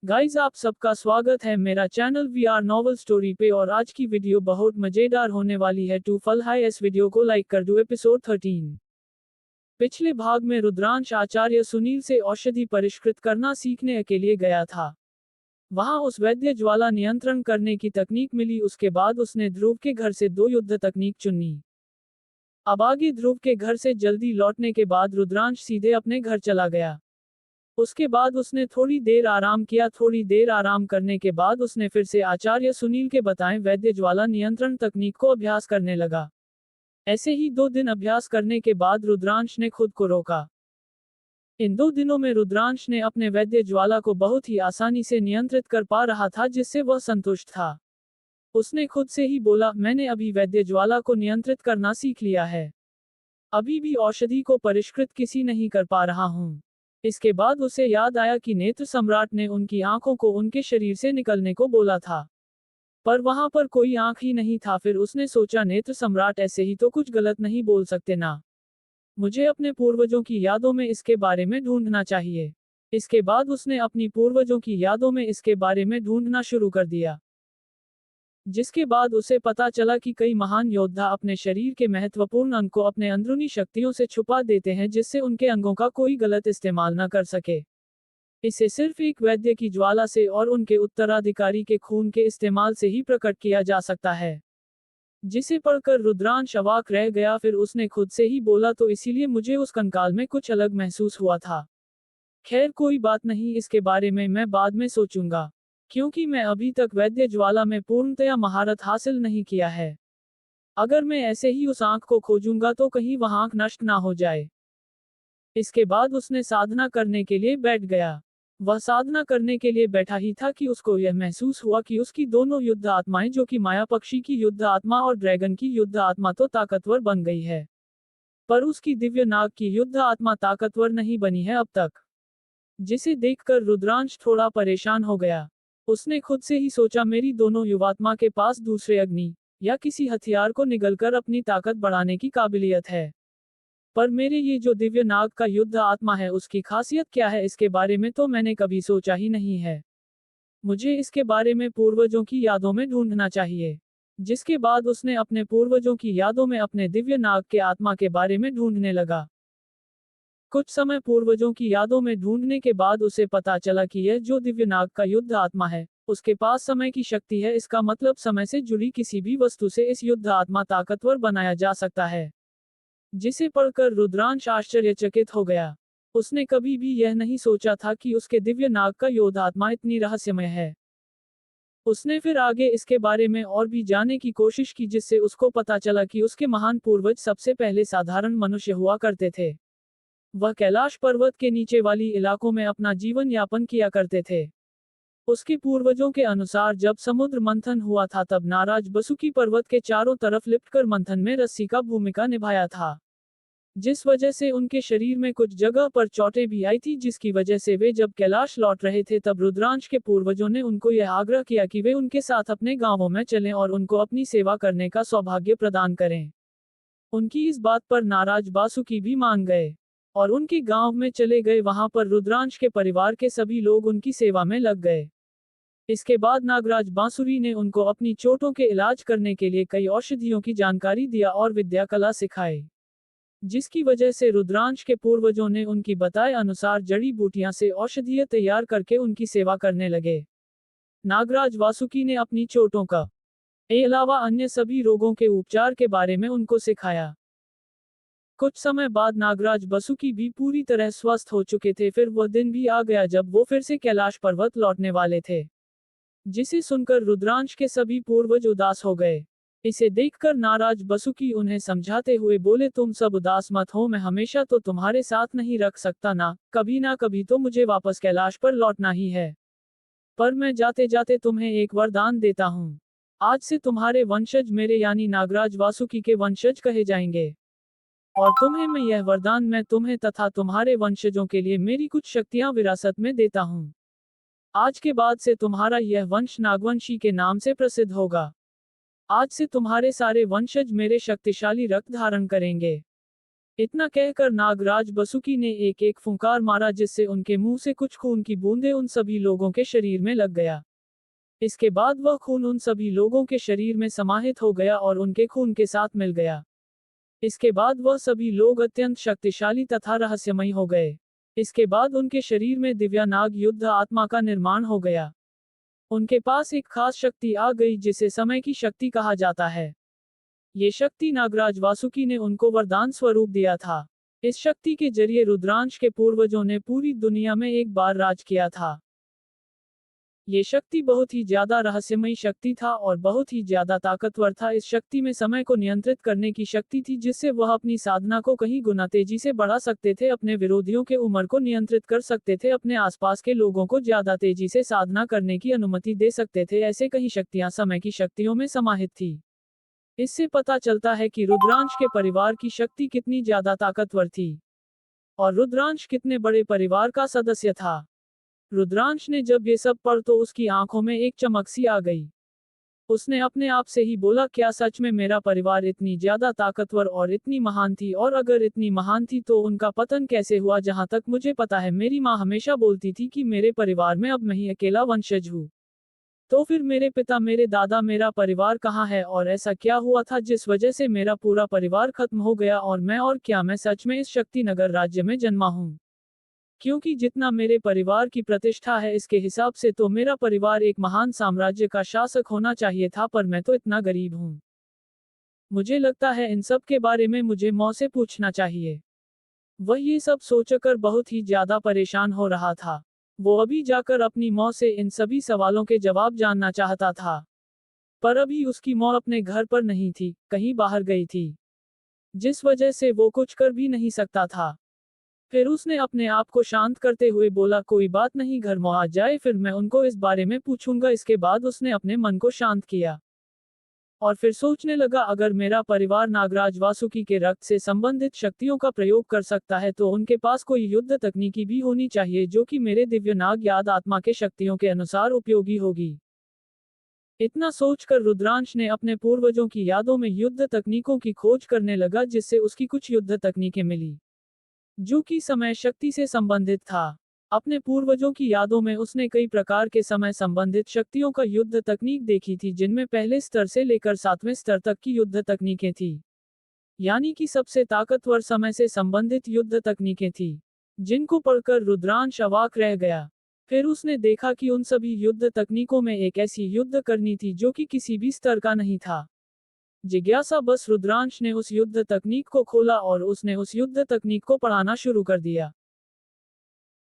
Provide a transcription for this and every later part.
Guys, आप सबका स्वागत है मेरा channel we are novel story पे। और आज की वीडियो बहुत मजेदार होने वाली है। टू फल हाई, इस वीडियो को लाइक कर दो। एपिसोड 13। पिछले भाग में रुद्रांश आचार्य सुनील से औषधि परिष्कृत करना सीखने के लिए गया था। वहां उस वैद्य ज्वाला नियंत्रण करने की तकनीक मिली। उसके बाद उसने ध्रुव के घर से 2 युद्ध तकनीक चुनी। अब आगे ध्रुव के घर से जल्दी लौटने के बाद रुद्रांश सीधे अपने घर चला गया। उसके बाद उसने थोड़ी देर आराम किया। थोड़ी देर आराम करने के बाद उसने फिर से आचार्य सुनील के बताएं वैद्य ज्वाला नियंत्रण तकनीक को अभ्यास करने लगा। ऐसे ही 2 दिन अभ्यास करने के बाद रुद्रांश ने खुद को रोका। इन 2 दिनों में रुद्रांश ने अपने वैद्य ज्वाला को बहुत ही आसानी से नियंत्रित कर पा रहा था, जिससे वह संतुष्ट था। उसने खुद से ही बोला, मैंने अभी वैद्य ज्वाला को नियंत्रित करना सीख लिया है। अभी भी औषधि को परिष्कृत किसी नहीं कर पा रहा हूं। इसके बाद उसे याद आया कि नेत्र सम्राट ने उनकी आंखों को उनके शरीर से निकलने को बोला था, पर वहां पर कोई आंख ही नहीं था। फिर उसने सोचा, नेत्र सम्राट ऐसे ही तो कुछ गलत नहीं बोल सकते ना। मुझे अपने पूर्वजों की यादों में इसके बारे में ढूंढना चाहिए। इसके बाद उसने अपनी पूर्वजों की यादों में इसके बारे में ढूंढना शुरू कर दिया, जिसके बाद उसे पता चला कि कई महान योद्धा अपने शरीर के महत्वपूर्ण अंग को अपने अंदरूनी शक्तियों से छुपा देते हैं, जिससे उनके अंगों का कोई गलत इस्तेमाल न कर सके। इसे सिर्फ एक वैद्य की ज्वाला से और उनके उत्तराधिकारी के खून के इस्तेमाल से ही प्रकट किया जा सकता है। जिसे पढ़कर रुद्रांश अवाक रह गया। फिर उसने खुद से ही बोला, तो इसीलिए मुझे उस कंकाल में कुछ अलग महसूस हुआ था। खैर कोई बात नहीं, इसके बारे में मैं बाद में सोचूंगा, क्योंकि मैं अभी तक वैद्य ज्वाला में पूर्णतया महारत हासिल नहीं किया है। अगर मैं ऐसे ही उस आंख को खोजूंगा तो कहीं वह आंख नष्ट ना हो जाए। इसके बाद उसने साधना करने के लिए बैठ गया। वह साधना करने के लिए बैठा ही था कि उसको यह महसूस हुआ कि उसकी दोनों युद्ध आत्माएं, जो कि माया पक्षी की युद्ध आत्मा और ड्रैगन की युद्ध आत्मा, तो ताकतवर बन गई है, पर उसकी दिव्य नाग की युद्ध आत्मा ताकतवर नहीं बनी है अब तक। जिसे देखकर रुद्रांश थोड़ा परेशान हो गया। उसने खुद से ही सोचा, मेरी दोनों युवात्मा के पास दूसरे अग्नि या किसी हथियार को निगलकर अपनी ताकत बढ़ाने की काबिलियत है, पर मेरे ये जो दिव्य नाग का युद्ध आत्मा है, उसकी खासियत क्या है, इसके बारे में तो मैंने कभी सोचा ही नहीं है। मुझे इसके बारे में पूर्वजों की यादों में ढूंढना चाहिए। जिसके बाद उसने अपने पूर्वजों की यादों में अपने दिव्य नाग के आत्मा के बारे में ढूंढने लगा। कुछ समय पूर्वजों की यादों में ढूंढने के बाद उसे पता चला कि यह जो दिव्य नाग का युद्ध आत्मा है, उसके पास समय की शक्ति है। इसका मतलब समय से जुड़ी किसी भी वस्तु से इस युद्ध आत्मा ताकतवर बनाया जा सकता है। जिसे पढ़कर रुद्रांश आश्चर्यचकित हो गया। उसने कभी भी यह नहीं सोचा था कि उसके दिव्य नाग का युद्ध आत्मा इतनी रहस्यमय है। उसने फिर आगे इसके बारे में और भी जानने की कोशिश की, जिससे उसको पता चला कि उसके महान पूर्वज सबसे पहले साधारण मनुष्य हुआ करते थे। वह कैलाश पर्वत के नीचे वाली इलाकों में अपना जीवन यापन किया करते थे। उसके पूर्वजों के अनुसार जब समुद्र मंथन हुआ था, तब नाराज बसुकी पर्वत के चारों तरफ लिपटकर मंथन में रस्सी का भूमिका निभाया था, जिस वजह से उनके शरीर में कुछ जगह पर चोटें भी आई थी, जिसकी वजह से वे जब कैलाश लौट रहे थे, तब रुद्रांश के पूर्वजों ने उनको यह आग्रह किया कि वे उनके साथ अपने गांवों में चलें और उनको अपनी सेवा करने का सौभाग्य प्रदान करें। उनकी इस बात पर नाराज बासुकी भी मान गए और उनके गांव में चले गए। वहां पर रुद्रांश के परिवार के सभी लोग उनकी सेवा में लग गए। इसके बाद नागराज बांसुरी ने उनको अपनी चोटों के इलाज करने के लिए कई औषधियों की जानकारी दिया और विद्या कला सिखाई, जिसकी वजह से रुद्रांश के पूर्वजों ने उनकी बताए अनुसार जड़ी बूटियां से औषधियां तैयार करके उनकी सेवा करने लगे। नागराज वासुकी ने अपनी चोटों का अलावा अन्य सभी रोगों के उपचार के बारे में उनको सिखाया। कुछ समय बाद नागराज बसुकी भी पूरी तरह स्वस्थ हो चुके थे। फिर वह दिन भी आ गया जब वो फिर से कैलाश पर्वत लौटने वाले थे, जिसे सुनकर रुद्रांश के सभी पूर्वज उदास हो गए। इसे देखकर नाराज बसुकी उन्हें समझाते हुए बोले, तुम सब उदास मत हो, मैं हमेशा तो तुम्हारे साथ नहीं रख सकता ना कभी तो मुझे वापस कैलाश पर लौटना ही है। पर मैं जाते जाते तुम्हें एक वरदान देता हूँ। आज से तुम्हारे वंशज मेरे यानी नागराज वासुकी के वंशज कहे जाएंगे, और मैं तुम्हें तथा तुम्हारे वंशजों के लिए मेरी कुछ शक्तियां विरासत में देता हूँ। आज के बाद से तुम्हारा यह वंश नागवंशी के नाम से प्रसिद्ध होगा। आज से तुम्हारे सारे वंशज मेरे शक्तिशाली रक्त धारण करेंगे। इतना कहकर नागराज बासुकी ने एक एक फुंकार मारा जिससे उनके मुंह से कुछ खून की बूंदें उन सभी लोगों के शरीर में लग गया। इसके बाद वह खून उन सभी लोगों के शरीर में समाहित हो गया और उनके खून के साथ मिल गया। इसके बाद वह सभी लोग अत्यंत शक्तिशाली तथा रहस्यमयी हो गए। इसके बाद उनके शरीर में दिव्या नाग युद्ध आत्मा का निर्माण हो गया। उनके पास एक खास शक्ति आ गई जिसे समय की शक्ति कहा जाता है। ये शक्ति नागराज वासुकी ने उनको वरदान स्वरूप दिया था। इस शक्ति के जरिए रुद्रांश के पूर्वजों ने पूरी दुनिया में एक बार राज किया था। ये शक्ति बहुत ही ज्यादा रहस्यमयी शक्ति था और बहुत ही ज्यादा ताकतवर था। इस शक्ति में समय को नियंत्रित करने की शक्ति थी जिससे वह अपनी साधना को कहीं गुना तेजी से बढ़ा सकते थे, अपने विरोधियों के उम्र को नियंत्रित कर सकते थे, अपने आसपास के लोगों को ज्यादा तेजी से साधना करने की अनुमति दे सकते थे। ऐसे कई शक्तियां समय की शक्तियों में समाहित थी। इससे पता चलता है कि रुद्रांश के परिवार की शक्ति कितनी ज्यादा ताकतवर थी और रुद्रांश कितने बड़े परिवार का सदस्य था। रुद्रांश ने जब ये सब पढ़ तो उसकी आंखों में एक चमक सी आ गई। उसने अपने आप से ही बोला, क्या सच में मेरा परिवार इतनी ज्यादा ताकतवर और इतनी महान थी? और अगर इतनी महान थी तो उनका पतन कैसे हुआ? जहां तक मुझे पता है मेरी माँ हमेशा बोलती थी कि मेरे परिवार में अब मैं ही अकेला वंशज हूँ। तो फिर मेरे पिता, मेरे दादा, मेरा परिवार कहाँ है? और ऐसा क्या हुआ था जिस वजह से मेरा पूरा परिवार खत्म हो गया? और क्या मैं सच में इस शक्तिनगर राज्य में जन्मा हूँ? क्योंकि जितना मेरे परिवार की प्रतिष्ठा है इसके हिसाब से तो मेरा परिवार एक महान साम्राज्य का शासक होना चाहिए था, पर मैं तो इतना गरीब हूँ। मुझे लगता है इन सब के बारे में मुझे माँ से पूछना चाहिए। वह ये सब सोचकर बहुत ही ज्यादा परेशान हो रहा था। वो अभी जाकर अपनी माँ से इन सभी सवालों के जवाब जानना चाहता था, पर अभी उसकी माँ अपने घर पर नहीं थी, कहीं बाहर गई थी, जिस वजह से वो कुछ कर भी नहीं सकता था। फिर उसने अपने आप को शांत करते हुए बोला, कोई बात नहीं, घर में आ जाए फिर मैं उनको इस बारे में पूछूंगा। इसके बाद उसने अपने मन को शांत किया और फिर सोचने लगा, अगर मेरा परिवार नागराज वासुकी के रक्त से संबंधित शक्तियों का प्रयोग कर सकता है तो उनके पास कोई युद्ध तकनीकी भी होनी चाहिए जो कि मेरे दिव्य नाग याद आत्मा के शक्तियों के अनुसार उपयोगी होगी। इतना सोचकर रुद्रांश ने अपने पूर्वजों की यादों में युद्ध तकनीकों की खोज करने लगा, जिससे उसकी कुछ युद्ध तकनीकें मिली जो कि समय शक्ति से संबंधित था। अपने पूर्वजों की यादों में उसने कई प्रकार के समय संबंधित शक्तियों का युद्ध तकनीक देखी थी, जिनमें पहले स्तर से लेकर 7वें स्तर तक की युद्ध तकनीकें थी, यानी कि सबसे ताकतवर समय से संबंधित युद्ध तकनीकें थी, जिनको पढ़कर रुद्रांश अवाक रह गया। फिर उसने देखा कि उन सभी युद्ध तकनीकों में एक ऐसी युद्ध करनी थी जो कि किसी भी स्तर का नहीं था। जिज्ञासा बस रुद्रांश ने उस युद्ध तकनीक को खोला और उसने उस युद्ध तकनीक को पढ़ाना शुरू कर दिया।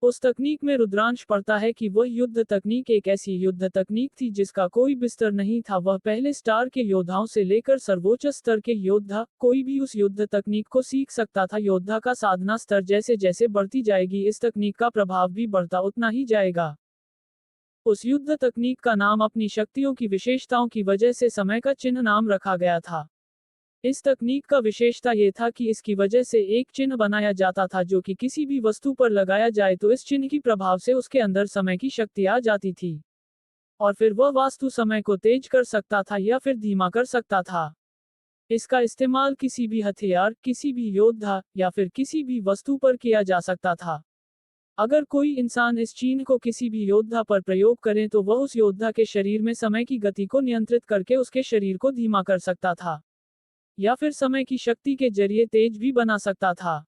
उस तकनीक में रुद्रांश पढ़ता है कि वह युद्ध तकनीक एक ऐसी युद्ध तकनीक थी जिसका कोई बिस्तर नहीं था। वह पहले स्टार के योद्धाओं से लेकर सर्वोच्च स्तर के योद्धा कोई भी उस युद्ध तकनीक को सीख सकता था। योद्धा का साधना स्तर जैसे जैसे बढ़ती जाएगी इस तकनीक का प्रभाव भी बढ़ता उतना ही जाएगा। उस युद्ध तकनीक का नाम अपनी शक्तियों की विशेषताओं की वजह से समय का चिन्ह नाम रखा गया था। इस तकनीक का विशेषता ये था कि इसकी वजह से एक चिन्ह बनाया जाता था जो कि किसी भी वस्तु पर लगाया जाए तो इस चिन्ह की प्रभाव से उसके अंदर समय की शक्ति आ जाती थी और फिर वह वास्तु समय को तेज कर सकता था या फिर धीमा कर सकता था। इसका इस्तेमाल किसी भी हथियार, किसी भी योद्धा या फिर किसी भी वस्तु पर किया जा सकता था। अगर कोई इंसान इस चिन्ह को किसी भी योद्धा पर प्रयोग करे तो वह उस योद्धा के शरीर में समय की गति को नियंत्रित करके उसके शरीर को धीमा कर सकता था या फिर समय की शक्ति के जरिए तेज भी बना सकता था।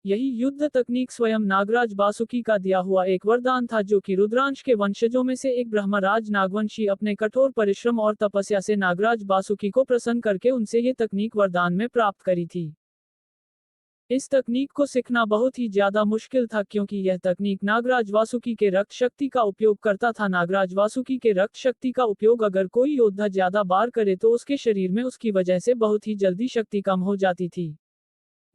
यही युद्ध तकनीक स्वयं नागराज वासुकी का दिया हुआ एक वरदान था जो कि रुद्रांश के वंशजों में से एक ब्रह्मराज नागवंशी अपने कठोर परिश्रम और तपस्या से नागराज वासुकी को प्रसन्न करके उनसे ये तकनीक वरदान में प्राप्त करी थी। इस तकनीक को सीखना बहुत ही ज्यादा मुश्किल था क्योंकि यह तकनीक नागराज वासुकी के रक्त शक्ति का उपयोग करता था। नागराज वासुकी के रक्त शक्ति का उपयोग अगर कोई योद्धा ज्यादा बार करे तो उसके शरीर में उसकी वजह से बहुत ही जल्दी शक्ति कम हो जाती थी,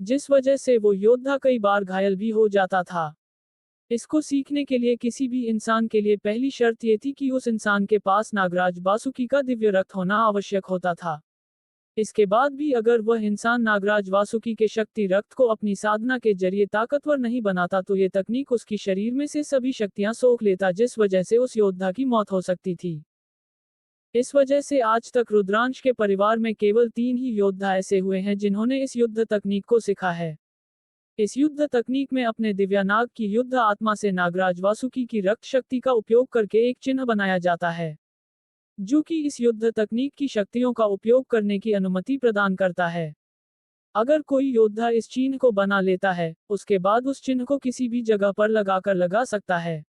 जिस वजह से वो योद्धा कई बार घायल भी हो जाता था। इसको सीखने के लिए किसी भी इंसान के लिए पहली शर्त ये थी कि उस इंसान के पास नागराज वासुकी का दिव्य रक्त होना आवश्यक होता था। इसके बाद भी अगर वह इंसान नागराज वासुकी के शक्ति रक्त को अपनी साधना के जरिए ताकतवर नहीं बनाता तो ये तकनीक उसकी शरीर में से सभी शक्तियां सोख लेता, जिस वजह से उस योद्धा की मौत हो सकती थी। इस वजह से आज तक रुद्रांश के परिवार में केवल 3 ही योद्धा ऐसे हुए हैं जिन्होंने इस युद्ध तकनीक को सीखा है। इस युद्ध तकनीक में अपने दिव्यानाग की युद्ध आत्मा से नागराज वासुकी की रक्त शक्ति का उपयोग करके एक चिन्ह बनाया जाता है, जो कि इस युद्ध तकनीक की शक्तियों का उपयोग करने की अनुमति प्रदान करता है। अगर कोई योद्धा इस चिन्ह को बना लेता है, उसके बाद उस चिन्ह को किसी भी जगह पर लगाकर लगा सकता है।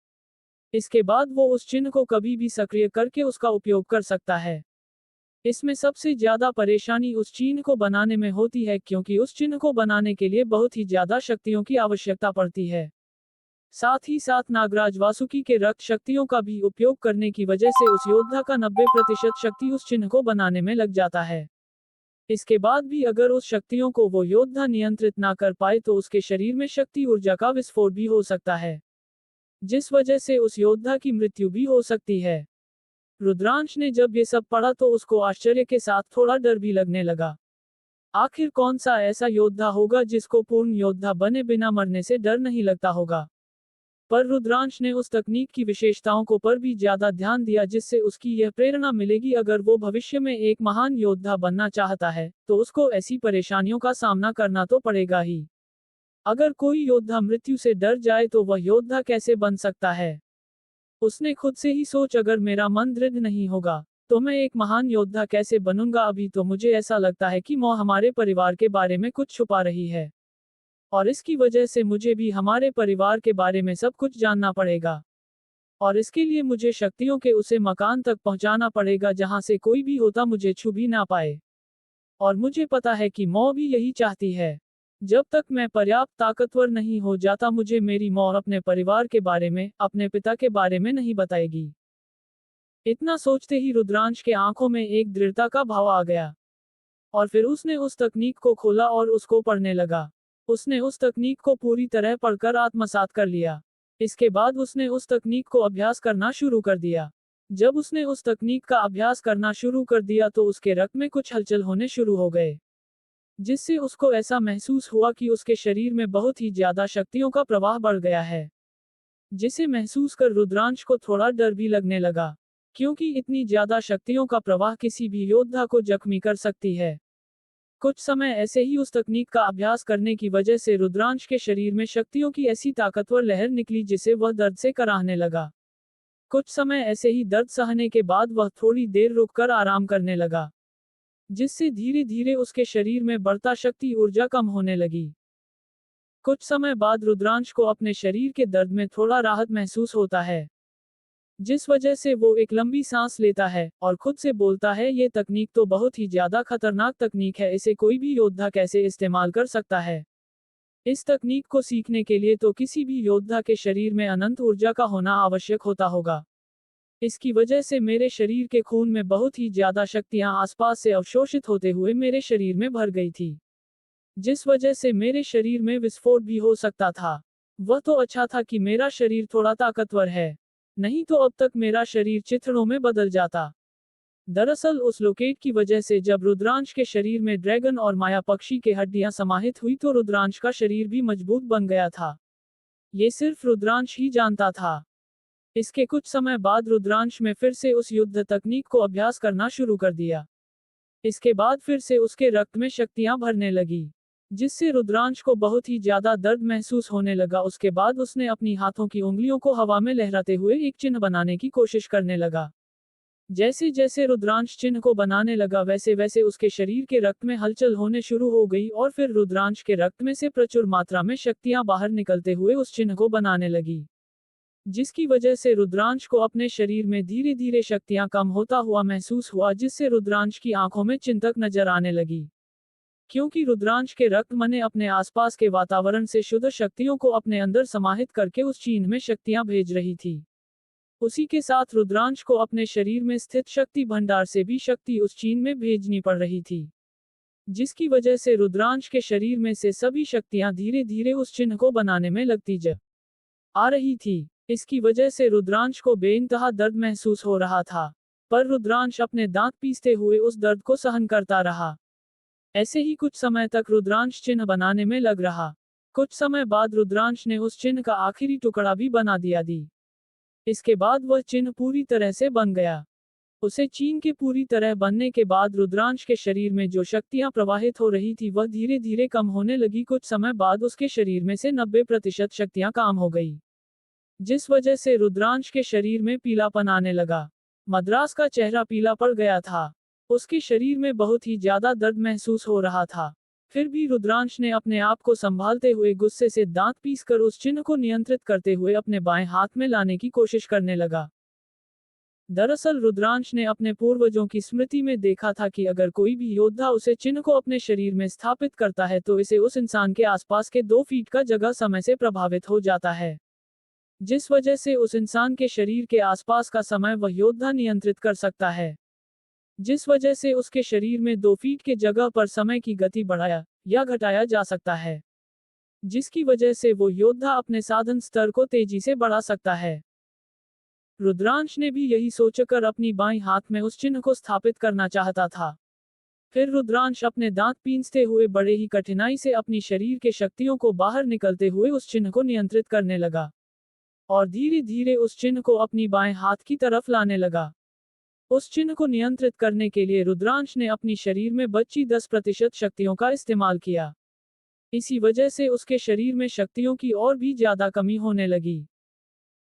इसके बाद वो उस चिन्ह को कभी भी सक्रिय करके उसका उपयोग कर सकता है। इसमें सबसे ज्यादा परेशानी उस चिन्ह को बनाने में होती है, क्योंकि उस चिन्ह को बनाने के लिए बहुत ही ज्यादा शक्तियों की आवश्यकता पड़ती है। साथ ही साथ नागराज वासुकी के रक्त शक्तियों का भी उपयोग करने की वजह से उस योद्धा का 90% शक्ति उस चिन्ह को बनाने में लग जाता है। इसके बाद भी अगर उस शक्तियों को वो योद्धा नियंत्रित ना कर पाए तो उसके शरीर में शक्ति ऊर्जा का विस्फोट भी हो सकता है, जिस वजह से उस योद्धा की मृत्यु भी हो सकती है। रुद्रांश ने जब ये सब पढ़ा तो उसको आश्चर्य के साथ थोड़ा डर भी लगने लगा। आखिर कौन सा ऐसा योद्धा होगा जिसको पूर्ण योद्धा बने बिना मरने से डर नहीं लगता होगा। पर रुद्रांश ने उस तकनीक की विशेषताओं को पर भी ज्यादा ध्यान दिया, जिससे उसकी यह प्रेरणा मिलेगी अगर वो भविष्य में एक महान योद्धा बनना चाहता है तो उसको ऐसी परेशानियों का सामना करना तो पड़ेगा ही। अगर कोई योद्धा मृत्यु से डर जाए तो वह योद्धा कैसे बन सकता है। उसने खुद से ही सोच, अगर मेरा मन दृढ़ नहीं होगा तो मैं एक महान योद्धा कैसे बनूंगा। अभी तो मुझे ऐसा लगता है कि मौत हमारे परिवार के बारे में कुछ छुपा रही है, और इसकी वजह से मुझे भी हमारे परिवार के बारे में सब कुछ जानना पड़ेगा, और इसके लिए मुझे शक्तियों के उसे मकान तक पहुंचाना पड़ेगा जहां से कोई भी होता मुझे छू भी ना पाए। और मुझे पता है कि मौ भी यही चाहती है। जब तक मैं पर्याप्त ताकतवर नहीं हो जाता मुझे मेरी मौ अपने परिवार के बारे में, अपने पिता के बारे में नहीं बताएगी। इतना सोचते ही रुद्रांश के आंखों में एक दृढ़ता का भाव आ गया, और फिर उसने उस तकनीक को खोला और उसको पढ़ने लगा। उसने उस तकनीक को पूरी तरह पढ़कर आत्मसात कर लिया। इसके बाद उसने उस तकनीक को अभ्यास करना शुरू कर दिया। जब उसने उस तकनीक का अभ्यास करना शुरू कर दिया तो उसके रक्त में कुछ हलचल होने शुरू हो गए, जिससे उसको ऐसा महसूस हुआ कि उसके शरीर में बहुत ही ज्यादा शक्तियों का प्रवाह बढ़ गया है, जिसे महसूस कर रुद्रांश को थोड़ा डर भी लगने लगा, क्योंकि इतनी ज्यादा शक्तियों का प्रवाह किसी भी योद्धा को जख्मी कर सकती है। कुछ समय ऐसे ही उस तकनीक का अभ्यास करने की वजह से रुद्रांश के शरीर में शक्तियों की ऐसी ताकतवर लहर निकली जिसे वह दर्द से कराहने लगा। कुछ समय ऐसे ही दर्द सहने के बाद वह थोड़ी देर रुककर आराम करने लगा, जिससे धीरे धीरे उसके शरीर में बढ़ता शक्ति ऊर्जा कम होने लगी। कुछ समय बाद रुद्रांश को अपने शरीर के दर्द में थोड़ा राहत महसूस होता है, जिस वजह से वो एक लंबी सांस लेता है और खुद से बोलता है, ये तकनीक तो बहुत ही ज्यादा खतरनाक तकनीक है, इसे कोई भी योद्धा कैसे इस्तेमाल कर सकता है। इस तकनीक को सीखने के लिए तो किसी भी योद्धा के शरीर में अनंत ऊर्जा का होना आवश्यक होता होगा। इसकी वजह से मेरे शरीर के खून में बहुत ही ज्यादा शक्तियां आसपास से अवशोषित होते हुए मेरे शरीर में भर गई थी, जिस वजह से मेरे शरीर में विस्फोट भी हो सकता था। वह तो अच्छा था कि मेरा शरीर थोड़ा ताकतवर है, नहीं तो अब तक मेरा शरीर चिथड़ों में बदल जाता। दरअसल उस लोकेट की वजह से जब रुद्रांश के शरीर में ड्रैगन और माया पक्षी के हड्डियां समाहित हुई तो रुद्रांश का शरीर भी मजबूत बन गया था। ये सिर्फ रुद्रांश ही जानता था। इसके कुछ समय बाद रुद्रांश में फिर से उस युद्ध तकनीक को अभ्यास करना शुरू कर दिया। इसके बाद फिर से उसके रक्त में शक्तियां भरने लगी, जिससे रुद्रांश को बहुत ही ज्यादा दर्द महसूस होने लगा। उसके बाद उसने अपनी हाथों की उंगलियों को हवा में लहराते हुए एक चिन्ह बनाने की कोशिश करने लगा। जैसे जैसे रुद्रांश चिन्ह को बनाने लगा वैसे वैसे उसके शरीर के रक्त में हलचल होने शुरू हो गई, और फिर रुद्रांश के रक्त में से प्रचुर मात्रा में शक्तियां बाहर निकलते हुए उस चिन्ह को बनाने लगी, जिसकी वजह से रुद्रांश को अपने शरीर में धीरे धीरे शक्तियां कम होता हुआ महसूस हुआ, जिससे रुद्रांश की आंखों में चिंतक नजर आने लगी, क्योंकि रुद्रांश के रक्त मने अपने आसपास के वातावरण से शुद्ध शक्तियों को अपने अंदर समाहित करके उस चिन्ह में शक्तियां भेज रही थी। उसी के साथ रुद्रांश को अपने शरीर में स्थित शक्ति भंडार से भी शक्ति उस चिन्ह में भेजनी पड़ रही थी, जिसकी वजह से रुद्रांश के शरीर में से सभी शक्तियां धीरे धीरे उस चिन्ह को बनाने में लगती जा आ रही थी। इसकी वजह से रुद्रांश को बेइंतहा दर्द महसूस हो रहा था, पर रुद्रांश अपने दांत पीसते हुए उस दर्द को सहन करता रहा। ऐसे ही कुछ समय तक रुद्रांश चिन्ह बनाने में लग रहा। कुछ समय बाद रुद्रांश ने उस चिन्ह का आखिरी टुकड़ा भी बना दिया। इसके बाद वह चिन्ह पूरी तरह से बन गया। उसे चीन के पूरी तरह बनने के बाद रुद्रांश के शरीर में जो शक्तियां प्रवाहित हो रही थी वह धीरे धीरे कम होने लगी। कुछ समय बाद उसके शरीर में से 90% शक्तियां काम हो गई, जिस वजह से रुद्रांश के शरीर में पीलापन आने लगा। मद्रास का चेहरा पीला पड़ गया था। उसके शरीर में बहुत ही ज्यादा दर्द महसूस हो रहा था। फिर भी रुद्रांश ने अपने आप को संभालते हुए गुस्से से दांत पीसकर उस चिन्ह को नियंत्रित करते हुए अपने बाएं हाथ में लाने की कोशिश करने लगा। दरअसल रुद्रांश ने अपने पूर्वजों की स्मृति में देखा था कि अगर कोई भी योद्धा उसे चिन्ह को अपने शरीर में स्थापित करता है तो इसे उस इंसान के आसपास के 2 फीट का जगह समय से प्रभावित हो जाता है, जिस वजह से उस इंसान के शरीर के आसपास का समय वह योद्धा नियंत्रित कर सकता है, जिस वजह से उसके शरीर में 2 फीट के जगह पर समय की गति बढ़ाया या घटाया जा सकता है, जिसकी वजह से वो योद्धा अपने साधन स्तर को तेजी से बढ़ा सकता है। रुद्रांश ने भी यही सोचकर अपनी बाईं हाथ में उस चिन्ह को स्थापित करना चाहता था। फिर रुद्रांश अपने दांत पीसते हुए बड़े ही कठिनाई से अपनी शरीर के शक्तियों को बाहर निकलते हुए उस चिन्ह को नियंत्रित करने लगा और धीरे धीरे उस चिन्ह को अपनी बाएं हाथ की तरफ लाने लगा। उस चिन्ह को नियंत्रित करने के लिए रुद्रांश ने अपनी शरीर में बची 10% शक्तियों का इस्तेमाल किया। इसी वजह से उसके शरीर में शक्तियों की और भी ज्यादा कमी होने लगी।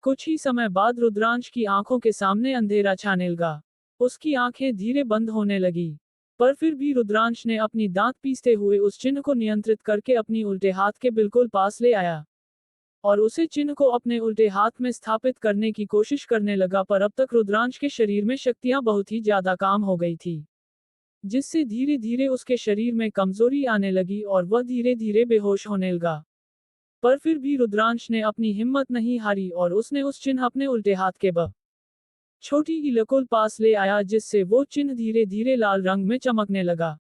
कुछ ही समय बाद रुद्रांश की आंखों के सामने अंधेरा छाने लगा। उसकी आंखें धीरे बंद होने लगी, पर फिर भी रुद्रांश ने अपनी दांत पीसते हुए उस चिन्ह को नियंत्रित करके अपनी उल्टे हाथ के बिल्कुल पास ले आया और उसे चिन्ह को अपने उल्टे हाथ में स्थापित करने की कोशिश करने लगा। पर अब तक रुद्रांश के शरीर में शक्तियां बहुत ही ज्यादा काम हो गई थी, जिससे धीरे धीरे उसके शरीर में कमजोरी आने लगी और वह धीरे धीरे बेहोश होने लगा। पर फिर भी रुद्रांश ने अपनी हिम्मत नहीं हारी और उसने उस चिन्ह अपने उल्टे हाथ के छोटी इलकुल पास ले आया, जिससे वो चिन्ह धीरे धीरे लाल रंग में चमकने लगा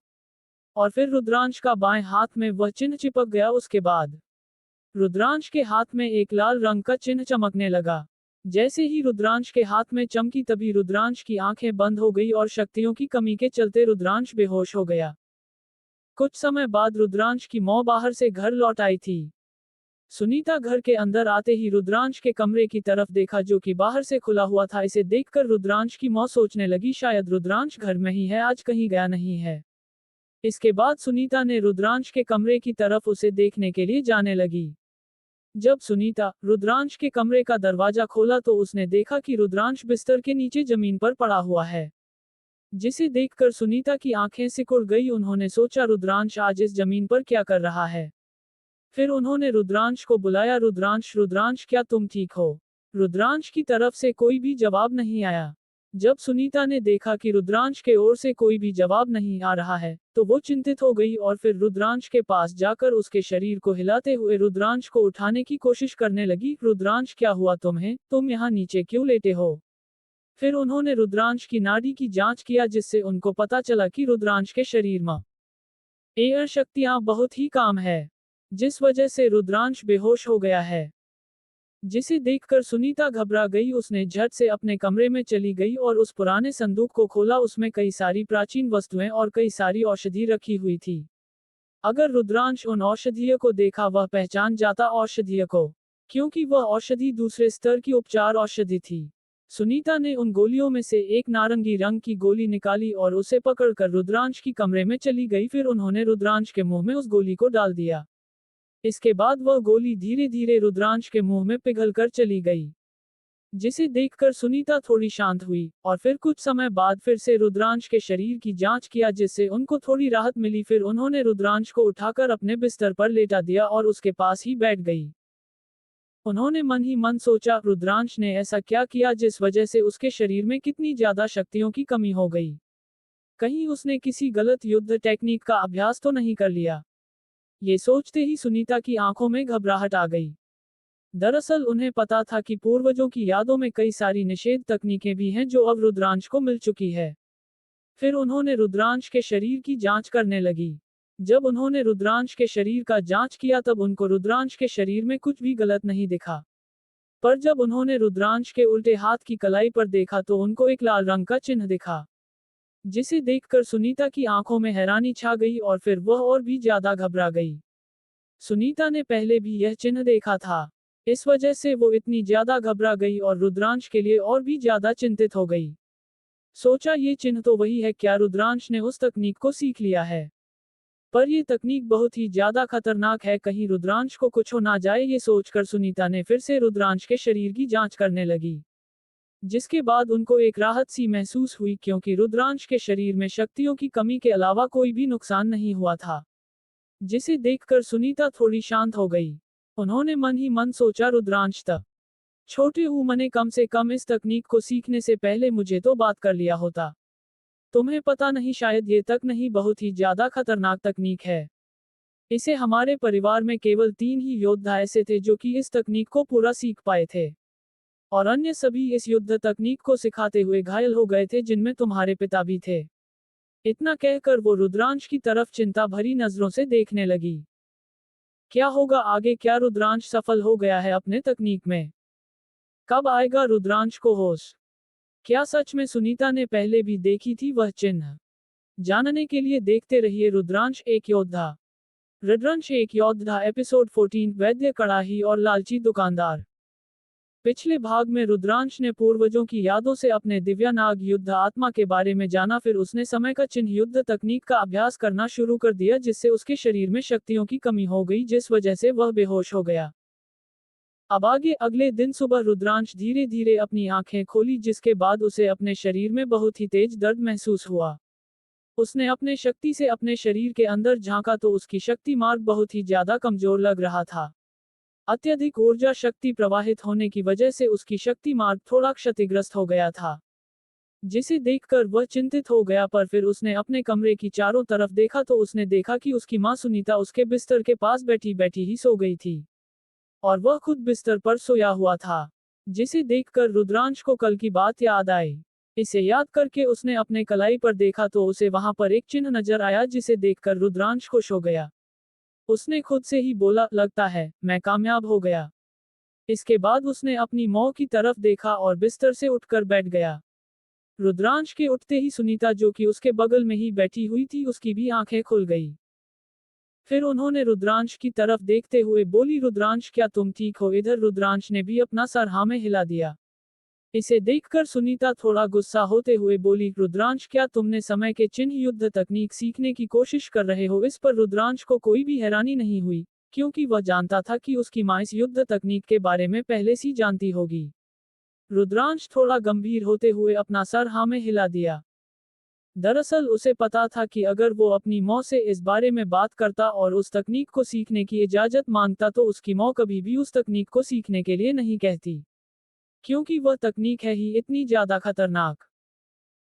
और फिर रुद्रांश का बाएं हाथ में वह चिन्ह चिपक गया। उसके बाद रुद्रांश के हाथ में एक लाल रंग का चिन्ह चमकने लगा। जैसे ही रुद्रांश के हाथ में चमकी तभी रुद्रांश की आंखें बंद हो गई और शक्तियों की कमी के चलते रुद्रांश बेहोश हो गया। कुछ समय बाद रुद्रांश की मां बाहर से घर लौट आई थी। सुनीता घर के अंदर आते ही रुद्रांश के कमरे की तरफ देखा, जो कि बाहर से खुला हुआ था। इसे देखकर रुद्रांश की मां सोचने लगी शायद रुद्रांश घर में ही है, आज कहीं गया नहीं है। इसके बाद सुनीता ने रुद्रांश के कमरे की तरफ उसे देखने के लिए जाने लगी। जब सुनीता रुद्रांश के कमरे का दरवाजा खोला तो उसने देखा कि रुद्रांश बिस्तर के नीचे जमीन पर पड़ा हुआ है, जिसे देखकर सुनीता की आंखें सिकुड़ गई। उन्होंने सोचा रुद्रांश आज इस जमीन पर क्या कर रहा है। फिर उन्होंने रुद्रांश को बुलाया, रुद्रांश रुद्रांश क्या तुम ठीक हो? रुद्रांश की तरफ से कोई भी जवाब नहीं आया। जब सुनीता ने देखा कि रुद्रांश के ओर से कोई भी जवाब नहीं आ रहा है तो वो चिंतित हो गई और फिर रुद्रांश के पास जाकर उसके शरीर को हिलाते हुए रुद्रांश को उठाने की कोशिश करने लगी। रुद्रांश क्या हुआ तुम्हें? तुम यहाँ नीचे क्यों लेटे हो? फिर उन्होंने रुद्रांश की नाड़ी की जांच किया, जिससे उनको पता चला कि रुद्रांश के शरीर में एयर शक्तियां बहुत ही कम है, जिस वजह से रुद्रांश बेहोश हो गया है। जिसे देखकर सुनीता घबरा गई। उसने झट से अपने कमरे में चली गई और उस पुराने संदूक को खोला। उसमें कई सारी प्राचीन वस्तुएं और कई सारी औषधि रखी हुई थी। अगर रुद्रांश उन औषधियों को देखा वह पहचान जाता औषधियों को, क्योंकि वह औषधि दूसरे स्तर की उपचार औषधि थी। सुनीता ने उन गोलियों में से एक नारंगी रंग की गोली निकाली और उसे पकड़कर रुद्रांश की कमरे में चली गई। फिर उन्होंने रुद्रांश के मुंह में उस गोली को डाल दिया। इसके बाद वह गोली धीरे धीरे रुद्रांश के मुंह में पिघलकर चली गई, जिसे देखकर सुनीता थोड़ी शांत हुई और फिर कुछ समय बाद फिर से रुद्रांश के शरीर की जांच किया, जिससे उनको थोड़ी राहत मिली। फिर उन्होंने रुद्रांश को उठाकर अपने बिस्तर पर लेटा दिया और उसके पास ही बैठ गई। उन्होंने मन ही मन सोचा रुद्रांश ने ऐसा क्या किया जिस वजह से उसके शरीर में कितनी ज्यादा शक्तियों की कमी हो गई। कहीं उसने किसी गलत युद्ध टेक्निक का अभ्यास तो नहीं कर लिया। ये सोचते ही सुनीता की आंखों में घबराहट आ गई। दरअसल उन्हें पता था कि पूर्वजों की यादों में कई सारी निषेध तकनीकें भी हैं जो अब रुद्रांश को मिल चुकी है। फिर उन्होंने रुद्रांश के शरीर की जांच करने लगी। जब उन्होंने रुद्रांश के शरीर का जांच किया तब उनको रुद्रांश के शरीर में कुछ भी गलत नहीं दिखा। पर जब उन्होंने रुद्रांश के उल्टे हाथ की कलाई पर देखा तो उनको एक लाल रंग का चिन्ह दिखा, जिसे देखकर सुनीता की आंखों में हैरानी छा गई और फिर वह और भी ज्यादा घबरा गई। सुनीता ने पहले भी यह चिन्ह देखा था, इस वजह से वो इतनी ज्यादा घबरा गई और रुद्रांश के लिए और भी ज्यादा चिंतित हो गई। सोचा ये चिन्ह तो वही है, क्या रुद्रांश ने उस तकनीक को सीख लिया है। पर ये तकनीक बहुत ही ज्यादा खतरनाक है, कहीं रुद्रांश को कुछ हो ना जाए, ये सोचकर सुनीता ने फिर से रुद्रांश के शरीर की जांच करने लगी। जिसके बाद उनको एक राहत सी महसूस हुई, क्योंकि रुद्रांश के शरीर में शक्तियों की कमी के अलावा कोई भी नुकसान नहीं हुआ था। जिसे देखकर सुनीता थोड़ी शांत हो गई। उन्होंने मन ही मन सोचा, रुद्रांश तक छोटे मैंने कम से कम इस तकनीक को सीखने से पहले मुझे तो बात कर लिया होता। तुम्हें पता नहीं, शायद ये तक नहीं, बहुत ही ज्यादा खतरनाक तकनीक है। इसे हमारे परिवार में केवल 3 ही योद्धा ऐसे थे जो कि इस तकनीक को पूरा सीख पाए थे, और अन्य सभी इस युद्ध तकनीक को सिखाते हुए घायल हो गए थे, जिनमें तुम्हारे पिता भी थे। इतना कहकर वो रुद्रांश की तरफ चिंता भरी नजरों से देखने लगी। क्या होगा आगे, क्या रुद्रांश सफल हो गया है अपने तकनीक में? कब आएगा रुद्रांश को होश? क्या सच में सुनीता ने पहले भी देखी थी वह चिन्ह? जानने के लिए देखते रहिए रुद्रांश एक योद्धा। रुद्रांश एक योद्धा एपिसोड 14 वैद्य कड़ाही और लालची दुकानदार। पिछले भाग में रुद्रांश ने पूर्वजों की यादों से अपने दिव्यानाग युद्ध आत्मा के बारे में जाना, फिर उसने समय का चिन्ह युद्ध तकनीक का अभ्यास करना शुरू कर दिया, जिससे उसके शरीर में शक्तियों की कमी हो गई, जिस वजह से वह बेहोश हो गया। अब आगे अगले दिन सुबह रुद्रांश धीरे धीरे अपनी आंखें खोली, जिसके बाद उसे अपने शरीर में बहुत ही तेज दर्द महसूस हुआ। उसने अपने शक्ति से अपने शरीर के अंदर झांका तो उसकी शक्ति मार्ग बहुत ही ज्यादा कमजोर लग रहा था। अत्यधिक ऊर्जा शक्ति प्रवाहित होने की वजह से उसकी शक्ति मार्ग थोड़ा क्षतिग्रस्त हो गया था, जिसे देखकर वह चिंतित हो गया। पर फिर उसने अपने कमरे की चारों तरफ देखा तो उसने देखा कि उसकी मां सुनीता उसके बिस्तर के पास बैठी बैठी ही सो गई थी, और वह खुद बिस्तर पर सोया हुआ था। जिसे देखकर रुद्रांश को कल की बात याद आई। इसे याद करके उसने अपने कलाई पर देखा तो उसे वहां पर एक चिन्ह नजर आया, जिसे देखकर रुद्रांश खुश हो गया। उसने खुद से ही बोला, लगता है मैं कामयाब हो गया। इसके बाद उसने अपनी मां की तरफ देखा और बिस्तर से उठकर बैठ गया। रुद्रांश के उठते ही सुनीता, जो कि उसके बगल में ही बैठी हुई थी, उसकी भी आंखें खुल गई। फिर उन्होंने रुद्रांश की तरफ देखते हुए बोली, रुद्रांश क्या तुम ठीक हो? इधर रुद्रांश ने भी अपना सर हाँ में हिला दिया। इसे देखकर सुनीता थोड़ा गुस्सा होते हुए बोली, रुद्रांश क्या तुमने समय के चिन्ह युद्ध तकनीक सीखने की कोशिश कर रहे हो? इस पर रुद्रांश को कोई भी हैरानी नहीं हुई, क्योंकि वह जानता था कि उसकी मां इस युद्ध तकनीक के बारे में पहले से जानती होगी। रुद्रांश थोड़ा गंभीर होते हुए अपना सर हाँ में हिला दिया। दरअसल उसे पता था कि अगर वो अपनी मां से इस बारे में बात करता और उस तकनीक को सीखने की इजाजत मांगता तो उसकी मां कभी भी उस तकनीक को सीखने के लिए नहीं कहती, क्योंकि वह तकनीक है ही इतनी ज्यादा खतरनाक।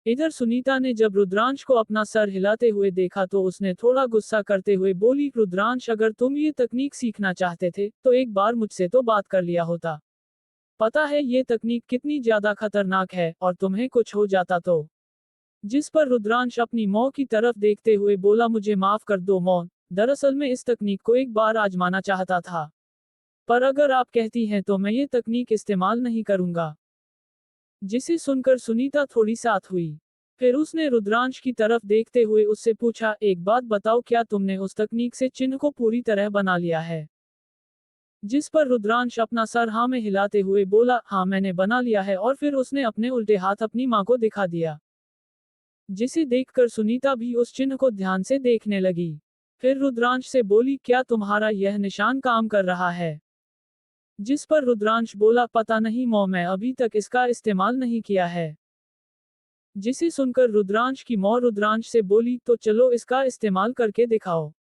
इधर सुनीता ने जब रुद्रांश को अपना सर हिलाते हुए देखा तो उसने थोड़ा गुस्सा करते हुए बोली, रुद्रांश अगर तुम ये तकनीक सीखना चाहते थे तो एक बार मुझसे तो बात कर लिया होता। पता है ये तकनीक कितनी ज्यादा खतरनाक है, और तुम्हें कुछ हो जाता तो। जिस पर रुद्रांश अपनी मां की तरफ देखते हुए बोला, मुझे माफ कर दो मां, दरअसल मैं इस तकनीक को एक बार आजमाना चाहता था, पर अगर आप कहती हैं तो मैं ये तकनीक इस्तेमाल नहीं करूंगा। जिसे सुनकर सुनीता थोड़ी साथ हुई। फिर उसने रुद्रांश की तरफ देखते हुए उससे पूछा, एक बात बताओ, क्या तुमने उस तकनीक से चिन्ह को पूरी तरह बना लिया है? जिस पर रुद्रांश अपना सर हाँ में हिलाते हुए बोला, हाँ मैंने बना लिया है, और फिर उसने अपने उल्टे हाथ अपनी मां को दिखा दिया। जिसे देखकर सुनीता भी उस चिन्ह को ध्यान से देखने लगी। फिर रुद्रांश से बोली, क्या तुम्हारा यह निशान काम कर रहा है? जिस पर रुद्रांश बोला, पता नहीं मां, मैं अभी तक इसका इस्तेमाल नहीं किया है। जिसे सुनकर रुद्रांश की मां रुद्रांश से बोली, तो चलो इसका इस्तेमाल करके दिखाओ।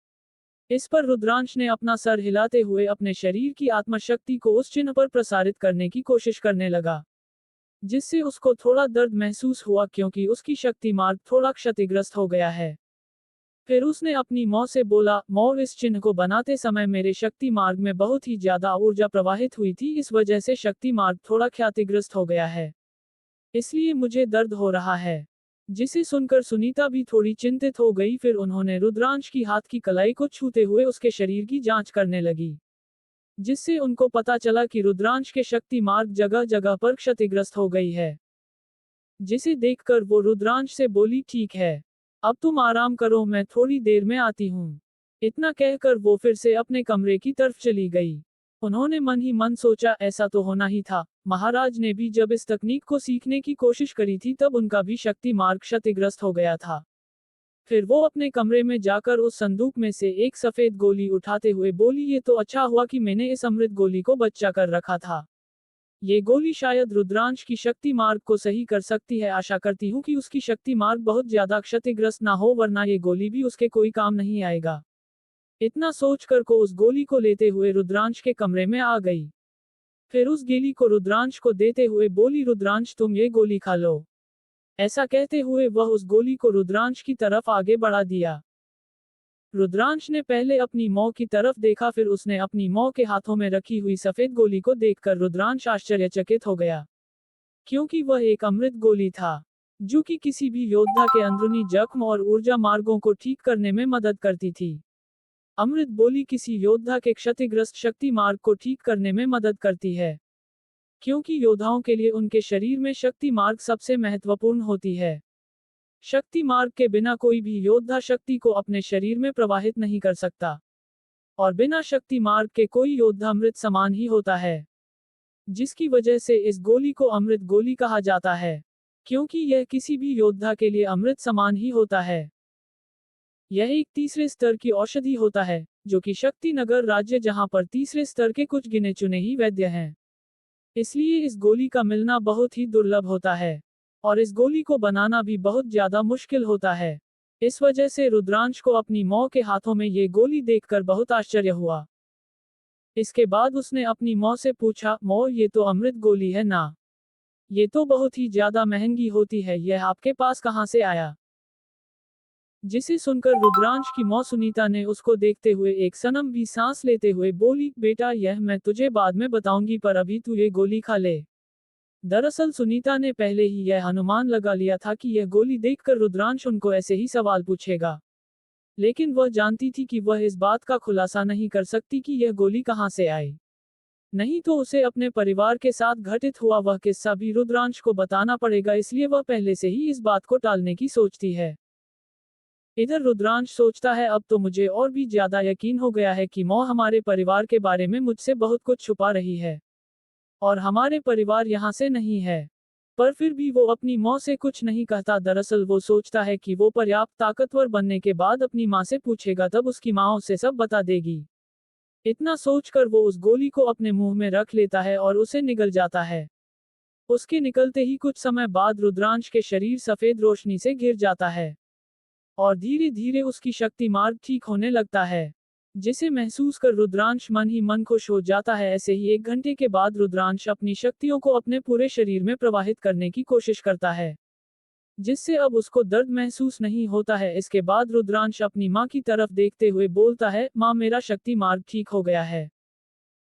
इस पर रुद्रांश ने अपना सर हिलाते हुए अपने शरीर की आत्मशक्ति को उस चिन्ह पर प्रसारित करने की कोशिश करने लगा, जिससे उसको थोड़ा दर्द महसूस हुआ, क्योंकि उसकी शक्ति मार्ग थोड़ा क्षतिग्रस्त हो गया है। फिर उसने अपनी मां से बोला, मां इस चिन्ह को बनाते समय मेरे शक्ति मार्ग में बहुत ही ज्यादा ऊर्जा प्रवाहित हुई थी, इस वजह से शक्ति मार्ग थोड़ा क्षतिग्रस्त हो गया है, इसलिए मुझे दर्द हो रहा है। जिसे सुनकर सुनीता भी थोड़ी चिंतित हो गई। फिर उन्होंने रुद्रांश की हाथ की कलाई को छूते हुए उसके शरीर की जांच करने लगी, जिससे उनको पता चला कि रुद्रांश के शक्ति मार्ग जगह जगह पर क्षतिग्रस्त हो गई है। जिसे देखकर वो रुद्रांश से बोली, ठीक है, अब तुम आराम करो, मैं थोड़ी देर में आती हूँ। इतना कहकर वो फिर से अपने कमरे की तरफ चली गई। उन्होंने मन ही मन सोचा, ऐसा तो होना ही था। महाराज ने भी जब इस तकनीक को सीखने की कोशिश करी थी तब उनका भी शक्ति मार्ग क्षतिग्रस्त हो गया था। फिर वो अपने कमरे में जाकर उस संदूक में से एक सफेद गोली उठाते हुए बोली, ये तो अच्छा हुआ कि मैंने इस अमृत गोली को बचा कर रखा था। ये गोली शायद रुद्रांश की शक्ति मार्ग को सही कर सकती है। आशा करती हूँ कि उसकी शक्ति मार्ग बहुत ज्यादा क्षतिग्रस्त ना हो, वरना ये गोली भी उसके कोई काम नहीं आएगा। इतना सोचकर को उस गोली को लेते हुए रुद्रांश के कमरे में आ गई। फिर उस गोली को रुद्रांश को देते हुए बोली, रुद्रांश तुम ये गोली खा लो। ऐसा कहते हुए वह उस गोली को रुद्रांश की तरफ आगे बढ़ा दिया। रुद्रांश ने पहले अपनी मां की तरफ देखा, फिर उसने अपनी मां के हाथों में रखी हुई सफेद गोली को देखकर रुद्रांश आश्चर्यचकित हो गया, क्योंकि वह एक अमृत गोली था जो कि किसी भी योद्धा के अंदरूनी जख्म और ऊर्जा मार्गों को ठीक करने में मदद करती थी। अमृत गोली किसी योद्धा के क्षतिग्रस्त शक्ति मार्ग को ठीक करने में मदद करती है, क्योंकि योद्धाओं के लिए उनके शरीर में शक्ति मार्ग सबसे महत्वपूर्ण होती है। शक्ति मार्ग के बिना कोई भी योद्धा शक्ति को अपने शरीर में प्रवाहित नहीं कर सकता, और बिना शक्ति मार्ग के कोई योद्धा अमृत समान ही होता है, जिसकी वजह से इस गोली को अमृत गोली कहा जाता है, क्योंकि यह किसी भी योद्धा के लिए अमृत समान ही होता है। यह एक तीसरे स्तर की औषधि होता है, जो कि शक्ति नगर राज्य जहां पर तीसरे स्तर के कुछ गिने चुने ही वैद्य हैं। इसलिए इस गोली का मिलना बहुत ही दुर्लभ होता है, और इस गोली को बनाना भी बहुत ज्यादा मुश्किल होता है। इस वजह से रुद्रांश को अपनी मां के हाथों में ये गोली देखकर बहुत आश्चर्य हुआ। इसके बाद उसने अपनी मां से पूछा, मां ये तो अमृत गोली है ना? ये तो बहुत ही ज्यादा महंगी होती है, यह आपके पास कहाँ से आया? जिसे सुनकर रुद्रांश की मां सुनीता ने उसको देखते हुए एक सनम भी सांस लेते हुए बोली, बेटा यह मैं तुझे बाद में बताऊंगी, पर अभी तू ये गोली खा ले। दरअसल सुनीता ने पहले ही यह अनुमान लगा लिया था कि यह गोली देखकर रुद्रांश उनको ऐसे ही सवाल पूछेगा, लेकिन वह जानती थी कि वह इस बात का खुलासा नहीं कर सकती कि यह गोली कहाँ से आई, नहीं तो उसे अपने परिवार के साथ घटित हुआ वह किस्सा भी रुद्रांश को बताना पड़ेगा, इसलिए वह पहले से ही इस बात को टालने की सोचती है। इधर रुद्रांश सोचता है, अब तो मुझे और भी ज्यादा यकीन हो गया है कि मां हमारे परिवार के बारे में मुझसे बहुत कुछ छुपा रही है, और हमारे परिवार यहाँ से नहीं है। पर फिर भी वो अपनी मां से कुछ नहीं कहता। दरअसल वो सोचता है कि वो पर्याप्त ताकतवर बनने के बाद अपनी मां से पूछेगा, तब उसकी मां उसे सब बता देगी। इतना सोचकर वो उस गोली को अपने मुंह में रख लेता है और उसे निगल जाता है। उसके निकलते ही कुछ समय बाद रुद्रांश के शरीर सफेद रोशनी से घिर जाता है, और धीरे धीरे उसकी शक्ति मार्ग ठीक होने लगता है, जिसे महसूस कर रुद्रांश मन ही मन खुश हो जाता है। ऐसे ही 1 घंटे के बाद रुद्रांश अपनी शक्तियों को अपने पूरे शरीर में प्रवाहित करने की कोशिश करता है, जिससे अब उसको दर्द महसूस नहीं होता है। इसके बाद रुद्रांश अपनी मां की तरफ देखते हुए बोलता है, मां मेरा शक्ति मार्ग ठीक हो गया है।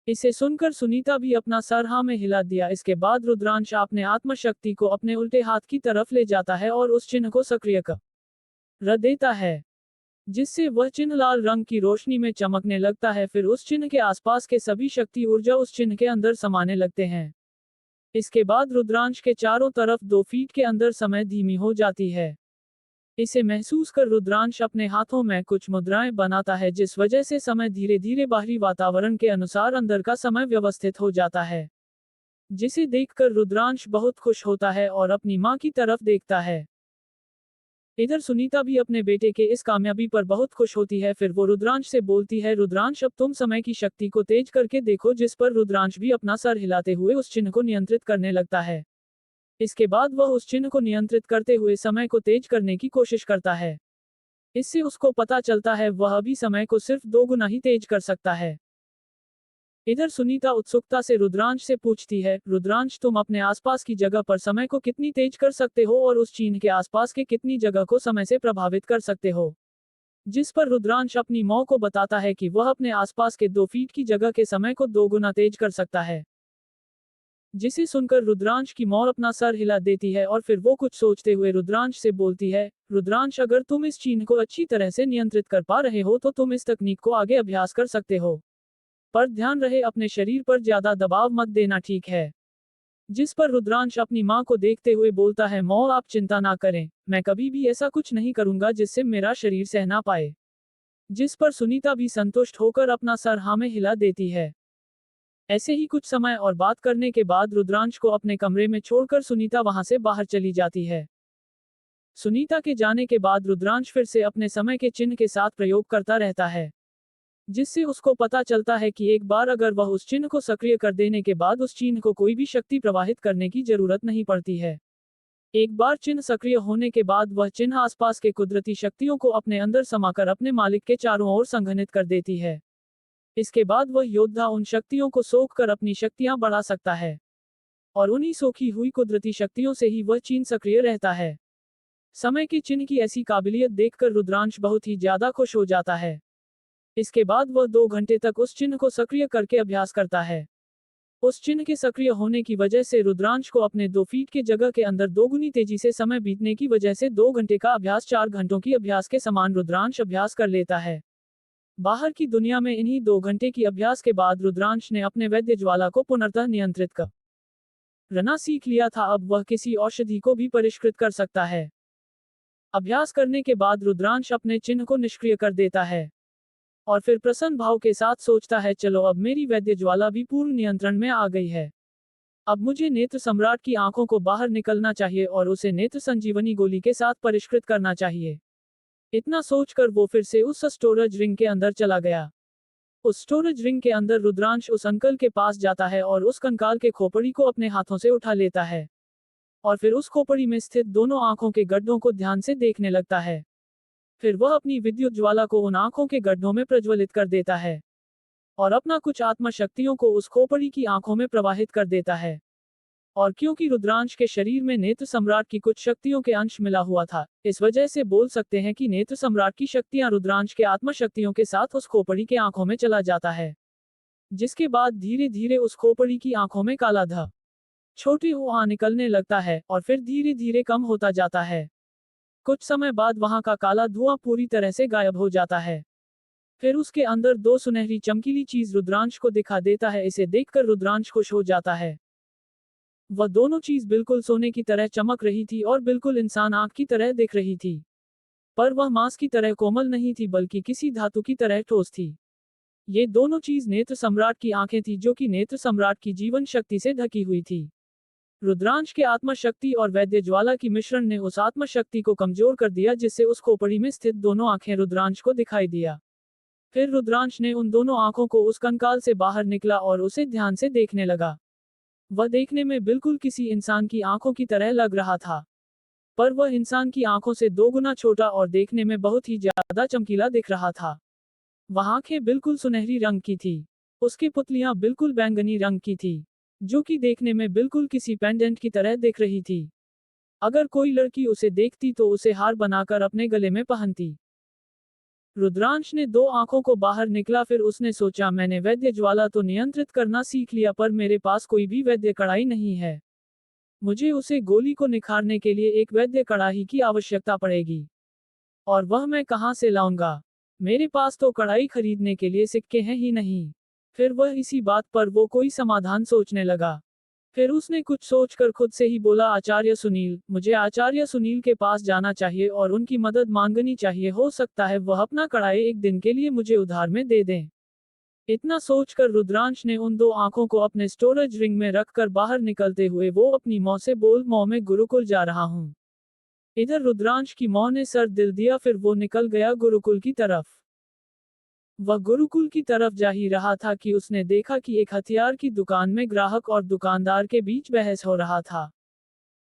इसे सुनकर सुनीता भी अपना सर हाँ में हिला दिया। इसके बाद रुद्रांश अपने आत्मशक्ति को अपने उल्टे हाथ की तरफ ले जाता है और उस चिन्ह को सक्रिय कर देता है, जिससे वह चिन्ह लाल रंग की रोशनी में चमकने लगता है। फिर उस चिन्ह के आसपास के सभी शक्ति ऊर्जा उस चिन्ह के अंदर समाने लगते हैं। इसके बाद रुद्रांश के चारों तरफ 2 फीट के अंदर समय धीमी हो जाती है। इसे महसूस कर रुद्रांश अपने हाथों में कुछ मुद्राएं बनाता है, जिस वजह से समय धीरे धीरे बाहरी वातावरण के अनुसार अंदर का समय व्यवस्थित हो जाता है, जिसे देखकर रुद्रांश बहुत खुश होता है और अपनी मां की तरफ देखता है। इधर सुनीता भी अपने बेटे के इस कामयाबी पर बहुत खुश होती है। फिर वो रुद्रांश से बोलती है, रुद्रांश अब तुम समय की शक्ति को तेज करके देखो, जिस पर रुद्रांश भी अपना सर हिलाते हुए उस चिन्ह को नियंत्रित करने लगता है। इसके बाद वह उस चिन्ह को नियंत्रित करते हुए समय को तेज करने की कोशिश करता है। इससे उसको पता चलता है वह अभी समय को सिर्फ 2 गुना ही तेज कर सकता है। इधर सुनीता उत्सुकता से रुद्रांश से पूछती है, रुद्रांश तुम अपने आसपास की जगह पर समय को कितनी तेज कर सकते हो और उस चिन्ह के आसपास के कितनी जगह को समय से प्रभावित कर सकते हो? जिस पर रुद्रांश अपनी मां को बताता है कि वह अपने आसपास के 2 फीट की जगह के समय को 2 गुना तेज कर सकता है। जिसे सुनकर रुद्रांश की मां अपना सर हिला देती है और फिर वो कुछ सोचते हुए रुद्रांश से बोलती है, रुद्रांश अगर तुम इस चिन्ह को अच्छी तरह से नियंत्रित कर पा रहे हो तो तुम इस तकनीक को आगे अभ्यास कर सकते हो, पर ध्यान रहे अपने शरीर पर ज्यादा दबाव मत देना, ठीक है? जिस पर रुद्रांश अपनी मां को देखते हुए बोलता है, मां आप चिंता ना करें, मैं कभी भी ऐसा कुछ नहीं करूंगा जिससे मेरा शरीर सह ना पाए। जिस पर सुनीता भी संतुष्ट होकर अपना सर हाँ में हिला देती है। ऐसे ही कुछ समय और बात करने के बाद रुद्रांश को अपने कमरे में छोड़कर सुनीता वहां से बाहर चली जाती है। सुनीता के जाने के बाद रुद्रांश फिर से अपने समय के चिन्ह के साथ प्रयोग करता रहता है, जिससे उसको पता चलता है कि एक बार अगर वह उस चिन्ह को सक्रिय कर देने के बाद उस चिन्ह को कोई भी शक्ति प्रवाहित करने की जरूरत नहीं पड़ती है। एक बार चिन्ह सक्रिय होने के बाद वह चिन्ह आसपास के कुदरती शक्तियों को अपने अंदर समाकर अपने मालिक के चारों ओर संघनित कर देती है। इसके बाद वह योद्धा उन शक्तियों को सोख कर अपनी शक्तियां बढ़ा सकता है, और उन्हीं सोखी हुई कुदरती शक्तियों से ही वह चिन्ह सक्रिय रहता है। समय के चिन्ह की ऐसी काबिलियत देखकर रुद्रांश बहुत ही ज्यादा खुश हो जाता है। इसके बाद वह 2 घंटे तक उस चिन्ह को सक्रिय करके अभ्यास करता है। उस चिन्ह के सक्रिय होने की वजह से रुद्रांश को अपने 2 फीट के जगह के अंदर दोगुनी तेजी से समय बीतने की वजह से 2 घंटे का अभ्यास 4 घंटों की अभ्यास के समान रुद्रांश अभ्यास कर लेता है। बाहर की दुनिया में इन्हीं 2 घंटे की अभ्यास के बाद रुद्रांश ने अपने वैद्य ज्वाला को पुनर्तः नियंत्रित करना सीख लिया था। अब वह किसी औषधि को भी परिष्कृत कर सकता है। अभ्यास करने के बाद रुद्रांश अपने चिन्ह को निष्क्रिय कर देता है और फिर प्रसन्न भाव के साथ सोचता है, चलो अब मेरी वैद्य ज्वाला भी पूर्ण नियंत्रण में आ गई है। अब मुझे नेत्र सम्राट की आंखों को बाहर निकलना चाहिए और उसे नेत्र संजीवनी गोली के साथ परिष्कृत करना चाहिए। इतना सोचकर वो फिर से उस स्टोरेज रिंग के अंदर चला गया। उस स्टोरेज रिंग के अंदर रुद्रांश उस अंकल के पास जाता है और उस कंकाल के खोपड़ी को अपने हाथों से उठा लेता है और फिर उस खोपड़ी में स्थित दोनों आंखों के गड्ढों को ध्यान से देखने लगता है। फिर वह अपनी विद्युत ज्वाला को उन आंखों के गड्ढों में प्रज्वलित कर देता है और अपना कुछ आत्मा शक्तियों को उस खोपड़ी की आंखों में प्रवाहित कर देता है। और क्योंकि रुद्रांश के शरीर में नेत्र सम्राट की कुछ शक्तियों के अंश मिला हुआ था, इस वजह से बोल सकते हैं कि नेत्र सम्राट की शक्तियां रुद्रांश के आत्मा शक्तियों के साथ उस खोपड़ी के आंखों में चला जाता है, जिसके बाद धीरे धीरे उस खोपड़ी की आंखों में काला ध छोटी धुआं निकलने लगता है और फिर धीरे धीरे कम होता जाता है। कुछ समय बाद वहां का काला धुआं पूरी तरह से गायब हो जाता है। फिर उसके अंदर 2 सुनहरी चमकीली चीज रुद्रांश को दिखा देता है। इसे देखकर रुद्रांश खुश हो जाता है। वह दोनों चीज बिल्कुल सोने की तरह चमक रही थी और बिल्कुल इंसान आंख की तरह दिख रही थी, पर वह मांस की तरह कोमल नहीं थी बल्कि किसी धातु की तरह ठोस थी। ये दोनों चीज नेत्र सम्राट की आंखें थी, जो कि नेत्र सम्राट की जीवन शक्ति से ढकी हुई थी। रुद्रांश के आत्मा शक्ति और वैद्य ज्वाला की मिश्रण ने उस आत्मा शक्ति को कमजोर कर दिया, जिससे उस खोपड़ी में स्थित दोनों आंखें रुद्रांश को दिखाई दिया। फिर रुद्रांश ने उन दोनों आंखों को उस कंकाल से बाहर निकला और उसे ध्यान से देखने लगा। वह देखने में बिल्कुल किसी इंसान की आंखों की तरह लग रहा था, पर वह इंसान की आंखों से 2 गुना छोटा और देखने में बहुत ही ज्यादा चमकीला दिख रहा था। वह आंखें बिल्कुल सुनहरी रंग की थी। उसकी पुतलियां बिल्कुल बैंगनी रंग की थी, जो कि देखने में बिल्कुल किसी पेंडेंट की तरह दिख रही थी। अगर कोई लड़की उसे देखती तो उसे हार बनाकर अपने गले में पहनती। रुद्रांश ने 2 आंखों को बाहर निकला। फिर उसने सोचा, मैंने वैद्य ज्वाला तो नियंत्रित करना सीख लिया, पर मेरे पास कोई भी वैद्य कड़ाई नहीं है। मुझे उसे गोली को निखारने के लिए एक वैद्य कड़ाही की आवश्यकता पड़ेगी, और वह मैं कहां से लाऊंगा? मेरे पास तो कड़ाई खरीदने के लिए सिक्के हैं ही नहीं। फिर वह इसी बात पर वो कोई समाधान सोचने लगा। फिर उसने कुछ सोचकर खुद से ही बोला, आचार्य सुनील, मुझे आचार्य सुनील के पास जाना चाहिए और उनकी मदद मांगनी चाहिए। हो सकता है वह अपना कड़ाई एक दिन के लिए मुझे उधार में दे दें। इतना सोचकर रुद्रांश ने उन 2 आंखों को अपने स्टोरेज रिंग में रखकर बाहर निकलते हुए वो अपनी माँ से बोल, माँ मैं गुरुकुल जा रहा हूँ। इधर रुद्रांश की माँ ने सर दिल दिया। फिर वो निकल गया गुरुकुल की तरफ। वह गुरुकुल की तरफ जा ही रहा था कि उसने देखा कि एक हथियार की दुकान में ग्राहक और दुकानदार के बीच बहस हो रहा था।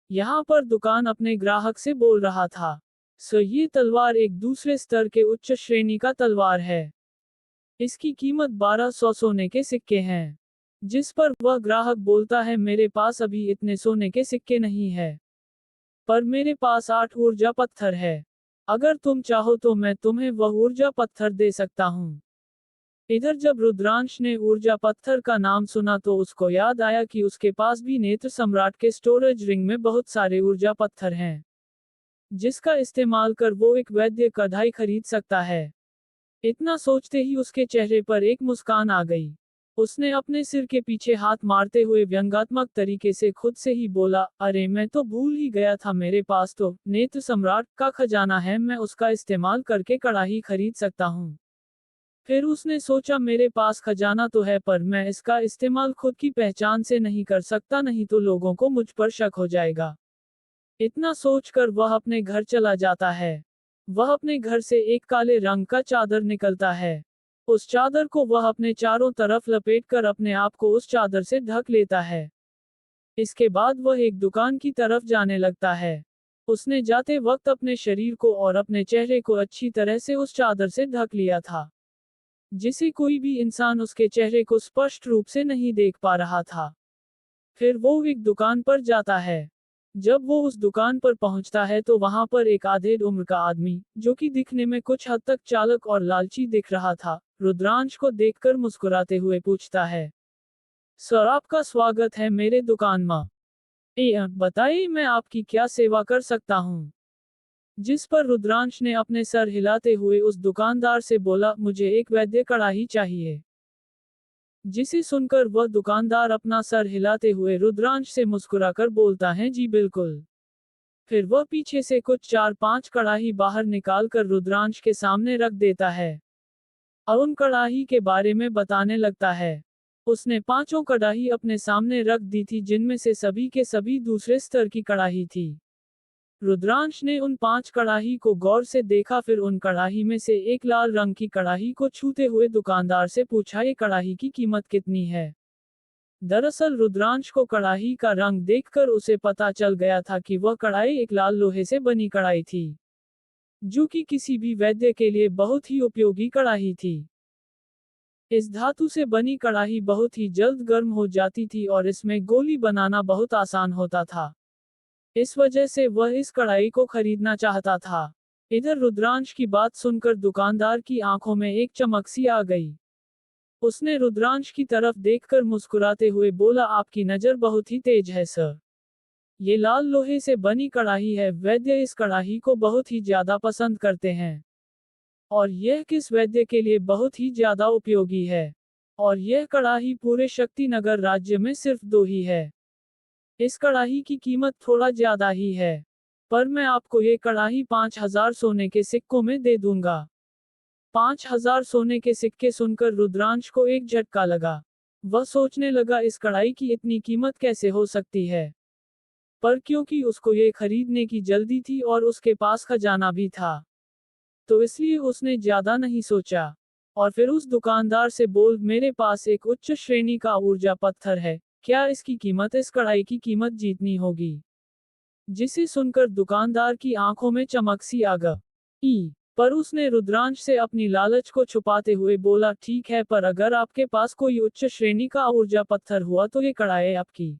यहाँ पर दुकान अपने ग्राहक से बोल रहा था, सो ये तलवार एक दूसरे स्तर के उच्च श्रेणी का तलवार है। इसकी कीमत 1200 सोने के सिक्के हैं। जिस पर वह ग्राहक बोलता है, मेरे पास अभी इतने सोने के सिक्के नहीं है, पर मेरे पास 8 ऊर्जा पत्थर है। अगर तुम चाहो तो मैं तुम्हें वह ऊर्जा पत्थर दे सकता हूँ। इधर जब रुद्रांश ने ऊर्जा पत्थर का नाम सुना तो उसको याद आया कि उसके पास भी नेत्र सम्राट के स्टोरेज रिंग में बहुत सारे ऊर्जा पत्थर हैं, जिसका इस्तेमाल कर वो एक वैद्य कढ़ाई खरीद सकता है। इतना सोचते ही उसके चेहरे पर एक मुस्कान आ गई। उसने अपने सिर के पीछे हाथ मारते हुए व्यंग्यात्मक तरीके से खुद से ही बोला, अरे मैं तो भूल ही गया था, मेरे पास तो नेत्र सम्राट का खजाना है, मैं उसका इस्तेमाल करके कड़ाही खरीद सकता हूँ। फिर उसने सोचा मेरे पास खजाना तो है पर मैं इसका इस्तेमाल खुद की पहचान से नहीं कर सकता, नहीं तो लोगों को मुझ पर शक हो जाएगा। इतना सोचकर वह अपने घर चला जाता है। वह अपने घर से एक काले रंग का चादर निकलता है। उस चादर को वह अपने चारों तरफ लपेटकर अपने आप को उस चादर से ढक लेता है। इसके बाद वह एक दुकान की तरफ जाने लगता है। उसने जाते वक्त अपने शरीर को और अपने चेहरे को अच्छी तरह से उस चादर से ढक लिया था, जिसे कोई भी इंसान उसके चेहरे को स्पष्ट रूप से नहीं देख पा रहा था। फिर वो एक दुकान पर जाता है। जब वो उस दुकान पर पहुंचता है तो वहां पर एक आधे उम्र का आदमी, जो कि दिखने में कुछ हद तक चालाक और लालची दिख रहा था, रुद्रांश को देखकर मुस्कुराते हुए पूछता है, सर आपका स्वागत है मेरे दुकान में। बताइए मैं आपकी क्या सेवा कर सकता हूँ। जिस पर रुद्रांश ने अपने सर हिलाते हुए उस दुकानदार से बोला, मुझे एक वैद्य कड़ाही चाहिए। जिसे सुनकर वह दुकानदार अपना सर हिलाते हुए रुद्रांश से मुस्कुराकर बोलता है, जी बिल्कुल। फिर वह पीछे से कुछ 4-5 कड़ाही बाहर निकालकर रुद्रांश के सामने रख देता है और उन कड़ाही के बारे में बताने लगता है। उसने 5 कड़ाही अपने सामने रख दी थी, जिनमें से सभी के सभी दूसरे स्तर की कड़ाही थी। रुद्रांश ने उन 5 कड़ाही को गौर से देखा, फिर उन कड़ाही में से एक लाल रंग की कड़ाही को छूते हुए दुकानदार से पूछा, ये कड़ाही की कीमत कितनी है। दरअसल रुद्रांश को कड़ाही का रंग देखकर उसे पता चल गया था कि वह कड़ाही एक लाल लोहे से बनी कड़ाही थी, जो कि किसी भी वैद्य के लिए बहुत ही उपयोगी कड़ाही थी। इस धातु से बनी कड़ाही बहुत ही जल्द गर्म हो जाती थी और इसमें गोली बनाना बहुत आसान होता था। इस वजह से वह इस कड़ाही को खरीदना चाहता था। इधर रुद्रांश की बात सुनकर दुकानदार की आंखों में एक चमक सी आ गई। उसने रुद्रांश की तरफ देखकर मुस्कुराते हुए बोला, आपकी नजर बहुत ही तेज है सर। ये लाल लोहे से बनी कड़ाही है, वैद्य इस कड़ाही को बहुत ही ज्यादा पसंद करते हैं। और यह किस वैद्य के लिए बहुत ही ज्यादा उपयोगी है। और यह कड़ाही पूरे शक्तिनगर राज्य में सिर्फ 2 ही है। इस कड़ाही की कीमत थोड़ा ज्यादा ही है, पर मैं आपको ये कड़ाही 5000 सोने के सिक्कों में दे दूंगा। 5000 सोने के सिक्के सुनकर रुद्रांश को एक झटका लगा। वह सोचने लगा, इस कड़ाही की इतनी कीमत कैसे हो सकती है। पर क्योंकि उसको ये खरीदने की जल्दी थी और उसके पास खजाना भी था, तो इसलिए उसने ज्यादा नहीं सोचा और फिर उस दुकानदार से बोल, मेरे पास एक उच्च श्रेणी का ऊर्जा पत्थर है, क्या इसकी कीमत इस कड़ाही की कीमत जीतनी होगी। जिसे सुनकर दुकानदार की आंखों में चमक सी आ गई, पर उसने रुद्रांश से अपनी लालच को छुपाते हुए बोला, ठीक है, पर अगर आपके पास कोई उच्च श्रेणी का ऊर्जा पत्थर हुआ तो ये कड़ाही आपकी।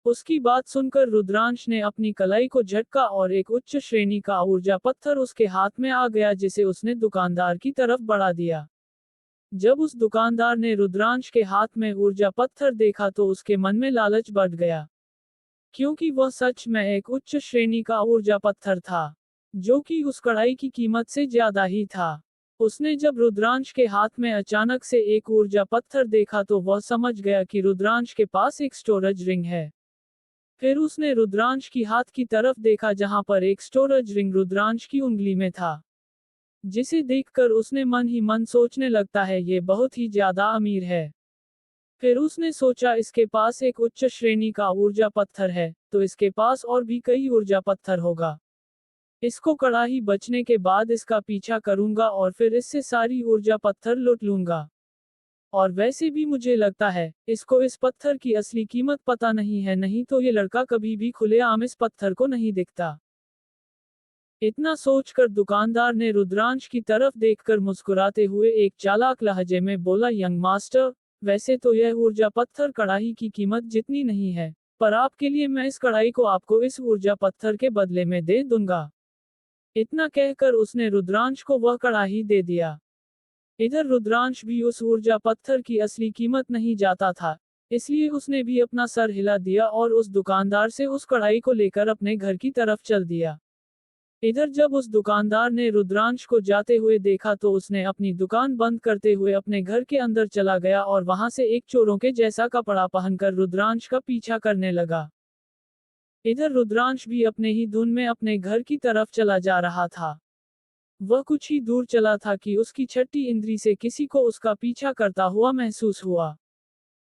उसकी बात सुनकर रुद्रांश ने अपनी कलाई को झटका और एक उच्च श्रेणी का ऊर्जा पत्थर उसके हाथ में आ गया, जिसे उसने दुकानदार की तरफ बढ़ा दिया। जब उस दुकानदार ने रुद्रांश के हाथ में ऊर्जा पत्थर देखा तो उसके मन में लालच बढ़ गया, क्योंकि वह सच में एक उच्च श्रेणी का ऊर्जा पत्थर था, जो कि उस कड़ाई की कीमत से ज्यादा ही था। उसने जब रुद्रांश के हाथ में अचानक से एक ऊर्जा पत्थर देखा तो वह समझ गया कि रुद्रांश के पास एक स्टोरेज रिंग है। फिर उसने रुद्रांश की हाथ की तरफ देखा, जहां पर एक स्टोरेज रिंग रुद्रांश की उंगली में था, जिसे देखकर उसने मन ही मन सोचने लगता है, ये बहुत ही ज्यादा अमीर है। फिर उसने सोचा, इसके पास एक उच्च श्रेणी का ऊर्जा पत्थर है, तो इसके पास और भी कई ऊर्जा पत्थर होगा। इसको कड़ाही बचने के बाद इसका पीछा करूंगा और फिर इससे सारी ऊर्जा पत्थर लूट लूंगा। और वैसे भी मुझे लगता है, इसको इस पत्थर की असली कीमत पता नहीं है, नहीं तो ये लड़का कभी भी खुलेआम इस पत्थर को नहीं दिखता। इतना सोचकर दुकानदार ने रुद्रांश की तरफ देखकर मुस्कुराते हुए एक चालाक लहजे में बोला, यंग मास्टर, वैसे तो यह ऊर्जा पत्थर कड़ाही की कीमत जितनी नहीं है, पर आपके लिए मैं इस कड़ाही को आपको इस ऊर्जा पत्थर के बदले में दे दूंगा। इतना कहकर उसने रुद्रांश को वह कड़ाही दे दिया। इधर रुद्रांश भी उस ऊर्जा पत्थर की असली कीमत नहीं जाता था, इसलिए उसने भी अपना सर हिला दिया और उस दुकानदार से उस कड़ाही को लेकर अपने घर की तरफ चल दिया। इधर जब उस दुकानदार ने रुद्रांश को जाते हुए देखा तो उसने अपनी दुकान बंद करते हुए अपने घर के अंदर चला गया और वहां से एक चोरों के जैसा कपड़ा पहनकर रुद्रांश का पीछा करने लगा। इधर रुद्रांश भी अपने ही धुन में अपने घर की तरफ चला जा रहा था। वह कुछ ही दूर चला था कि उसकी छठी इंद्री से किसी को उसका पीछा करता हुआ महसूस हुआ।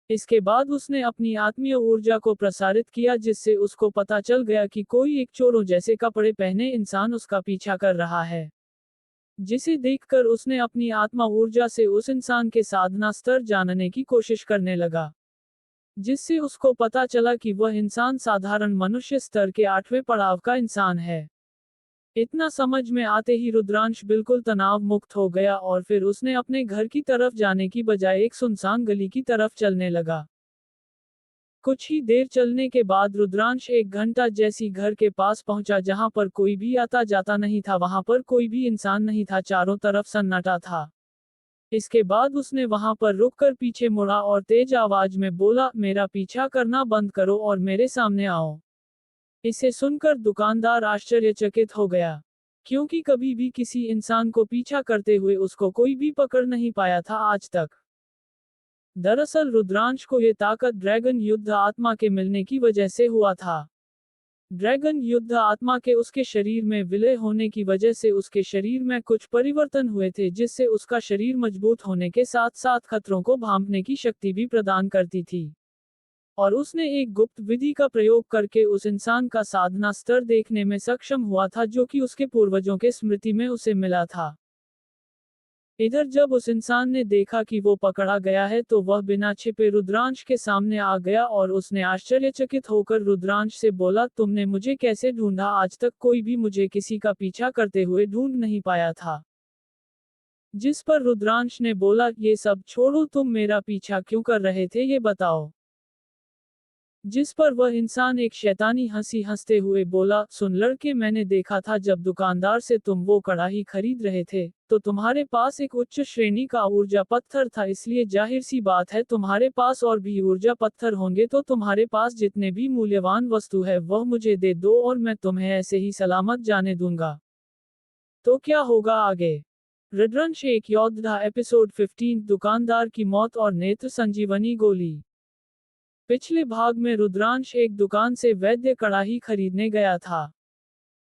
इसके बाद उसने अपनी आत्मीय ऊर्जा को प्रसारित किया, जिससे उसको पता चल गया कि कोई एक चोरों जैसे कपड़े पहने इंसान उसका पीछा कर रहा है, जिसे देखकर उसने अपनी आत्मा ऊर्जा से उस इंसान के साधना स्तर जानने की कोशिश करने लगा, जिससे उसको पता चला कि वह इंसान साधारण मनुष्य स्तर के 8वें पड़ाव का इंसान है। इतना समझ में आते ही रुद्रांश बिल्कुल तनाव मुक्त हो गया और फिर उसने अपने घर की तरफ जाने की बजाय एक सुनसान गली की तरफ चलने लगा। कुछ ही देर चलने के बाद रुद्रांश एक घंटा जैसी घर के पास पहुंचा, जहां पर कोई भी आता जाता नहीं था, वहां पर कोई भी इंसान नहीं था, चारों तरफ सन्नाटा था। इसके बाद उसने वहां पर रुककर पीछे मुड़ा और तेज आवाज में बोला, मेरा पीछा करना बंद करो और मेरे सामने आओ। इसे सुनकर दुकानदार आश्चर्यचकित हो गया, क्योंकि कभी भी किसी इंसान को पीछा करते हुए उसको कोई भी पकड़ नहीं पाया था आज तक। दरअसल रुद्रांश को ये ताकत ड्रैगन युद्ध आत्मा के मिलने की वजह से हुआ था। ड्रैगन युद्ध आत्मा के उसके शरीर में विलय होने की वजह से उसके शरीर में कुछ परिवर्तन हुए थे, जिससे उसका शरीर मजबूत होने के साथ साथ खतरों को भांपने की शक्ति भी प्रदान करती थी। और उसने एक गुप्त विधि का प्रयोग करके उस इंसान का साधना स्तर देखने में सक्षम हुआ था, जो कि उसके पूर्वजों के स्मृति में उसे मिला था। इधर जब उस इंसान ने देखा कि वो पकड़ा गया है, तो वह बिना छिपे रुद्रांश के सामने आ गया और उसने आश्चर्यचकित होकर रुद्रांश से बोला, तुमने मुझे कैसे ढूंढा? आज तक कोई भी मुझे किसी का पीछा करते हुए ढूंढ नहीं पाया था। जिस पर रुद्रांश ने बोला, ये सब छोड़ो, तुम मेरा पीछा क्यों कर रहे थे, ये बताओ। जिस पर वह इंसान एक शैतानी हंसी हंसते हुए बोला, सुन लड़के, मैंने देखा था जब दुकानदार से तुम वो कड़ाही खरीद रहे थे, तो तुम्हारे पास एक उच्च श्रेणी का ऊर्जा पत्थर था, इसलिए जाहिर सी बात है तुम्हारे पास और भी ऊर्जा पत्थर होंगे, तो तुम्हारे पास जितने भी मूल्यवान वस्तु है वह मुझे दे दो और मैं तुम्हें ऐसे ही सलामत जाने दूंगा। तो क्या होगा आगे? रुद्रांश एक योद्धा एपिसोड 15 दुकानदार की मौत और नेत्र संजीवनी गोली। पिछले भाग में रुद्रांश एक दुकान से वैद्य कड़ाही खरीदने गया था,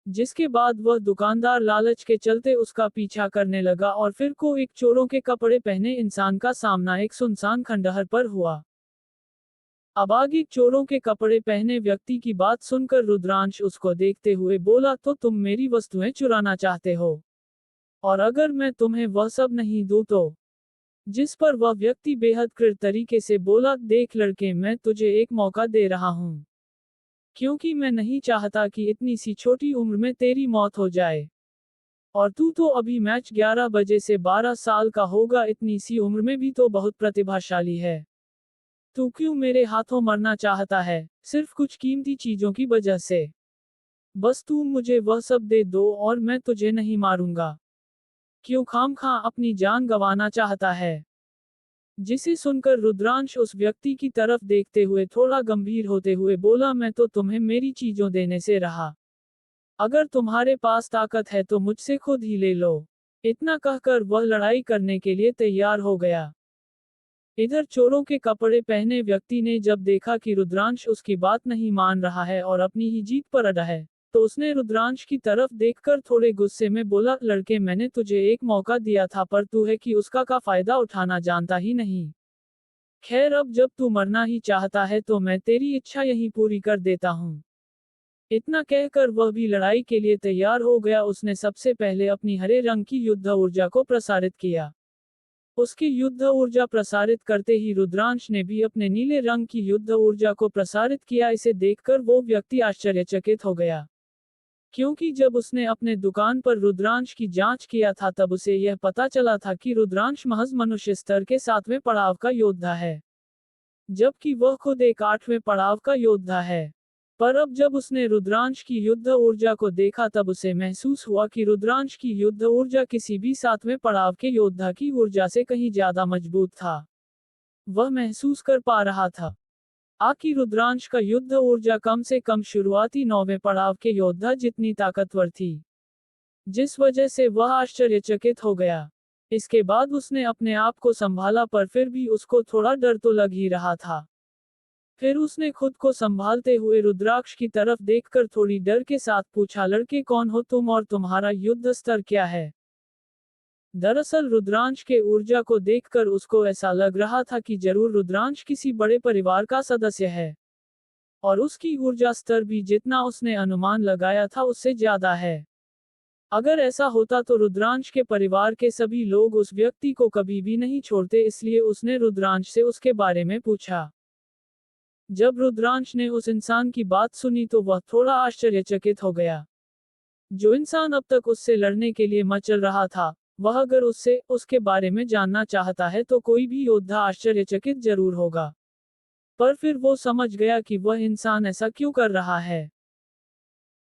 जिसके बाद वह दुकानदार लालच के चलते उसका पीछा करने लगा और फिर को एक चोरों के कपड़े पहने इंसान का सामना एक सुनसान खंडहर पर हुआ। अब आगे चोरों के कपड़े पहने व्यक्ति की बात सुनकर रुद्रांश उसको देखते हुए बोला, तो तुम मेरी वस्तुएं चुराना चाहते हो, और अगर मैं तुम्हें वह सब नहीं दूं तो? जिस पर वह व्यक्ति बेहद क्रूर तरीके से बोला, देख लड़के, मैं तुझे एक मौका दे रहा हूं, क्योंकि मैं नहीं चाहता कि इतनी सी छोटी उम्र में तेरी मौत हो जाए। और तू तो अभी मैच 11 बजे से 12 साल का होगा, इतनी सी उम्र में भी तो बहुत प्रतिभाशाली है। तू क्यों मेरे हाथों मरना चाहता है? सिर्फ कुछ कीमती चीजों की वजह से? बस तू मुझे वह सब दे दो और मैं तुझे नहीं मारूंगा। क्यों खामखा अपनी जान गंवाना चाहता है? जिसे सुनकर रुद्रांश उस व्यक्ति की तरफ देखते हुए थोड़ा गंभीर होते हुए बोला, मैं तो तुम्हें मेरी चीजों देने से रहा। अगर तुम्हारे पास ताकत है तो मुझसे खुद ही ले लो। इतना कहकर वह लड़ाई करने के लिए तैयार हो गया। इधर चोरों के कपड़े पहने व्यक्ति ने जब देखा कि रुद्रांश उसकी बात नहीं मान रहा है और अपनी ही जीत पर अड़ा है, तो उसने रुद्रांश की तरफ देखकर थोड़े गुस्से में बोला, लड़के, मैंने तुझे एक मौका दिया था, पर तू है कि उसका का फायदा उठाना जानता ही नहीं। खैर, अब जब तू मरना ही चाहता है तो मैं तेरी इच्छा यहीं पूरी कर देता हूँ। इतना कहकर वह भी लड़ाई के लिए तैयार हो गया। उसने सबसे पहले अपनी हरे रंग की युद्ध ऊर्जा को प्रसारित किया। उसकी युद्ध ऊर्जा प्रसारित करते ही रुद्रांश ने भी अपने नीले रंग की युद्ध ऊर्जा को प्रसारित किया। इसे देखकर वो व्यक्ति आश्चर्यचकित हो गया, क्योंकि जब उसने अपने दुकान पर रुद्रांश की जांच किया था तब उसे यह पता चला था कि रुद्रांश महज मनुष्य स्तर के 7वें पड़ाव का योद्धा है, जबकि वह खुद एक 8वें पड़ाव का योद्धा है। पर अब जब उसने रुद्रांश की युद्ध ऊर्जा को देखा तब उसे महसूस हुआ कि रुद्रांश की युद्ध ऊर्जा किसी भी 7वें पड़ाव के योद्धा की ऊर्जा से कहीं ज्यादा मजबूत था। वह महसूस कर पा रहा था आकि रुद्रांश का युद्ध ऊर्जा कम से कम शुरुआती 9वें पड़ाव के योद्धा जितनी ताकतवर थी, जिस वजह से वह आश्चर्यचकित हो गया। इसके बाद उसने अपने आप को संभाला, पर फिर भी उसको थोड़ा डर तो लग ही रहा था। फिर उसने खुद को संभालते हुए रुद्राक्ष की तरफ देखकर थोड़ी डर के साथ पूछा, लड़के, कौन हो तुम और तुम्हारा युद्ध स्तर क्या है? दरअसल रुद्रांश के ऊर्जा को देखकर उसको ऐसा लग रहा था कि जरूर रुद्रांश किसी बड़े परिवार का सदस्य है, और उसकी ऊर्जा स्तर भी जितना उसने अनुमान लगाया था उससे ज्यादा है। अगर ऐसा होता तो रुद्रांश के परिवार के सभी लोग उस व्यक्ति को कभी भी नहीं छोड़ते, इसलिए उसने रुद्रांश से उसके बारे में पूछा। जब रुद्रांश ने उस इंसान की बात सुनी तो वह थोड़ा आश्चर्यचकित हो गया। जो इंसान अब तक उससे लड़ने के लिए मचल रहा था, वह अगर उससे उसके बारे में जानना चाहता है तो कोई भी योद्धा आश्चर्यचकित जरूर होगा। पर फिर वो समझ गया कि वह इंसान ऐसा क्यों कर रहा है।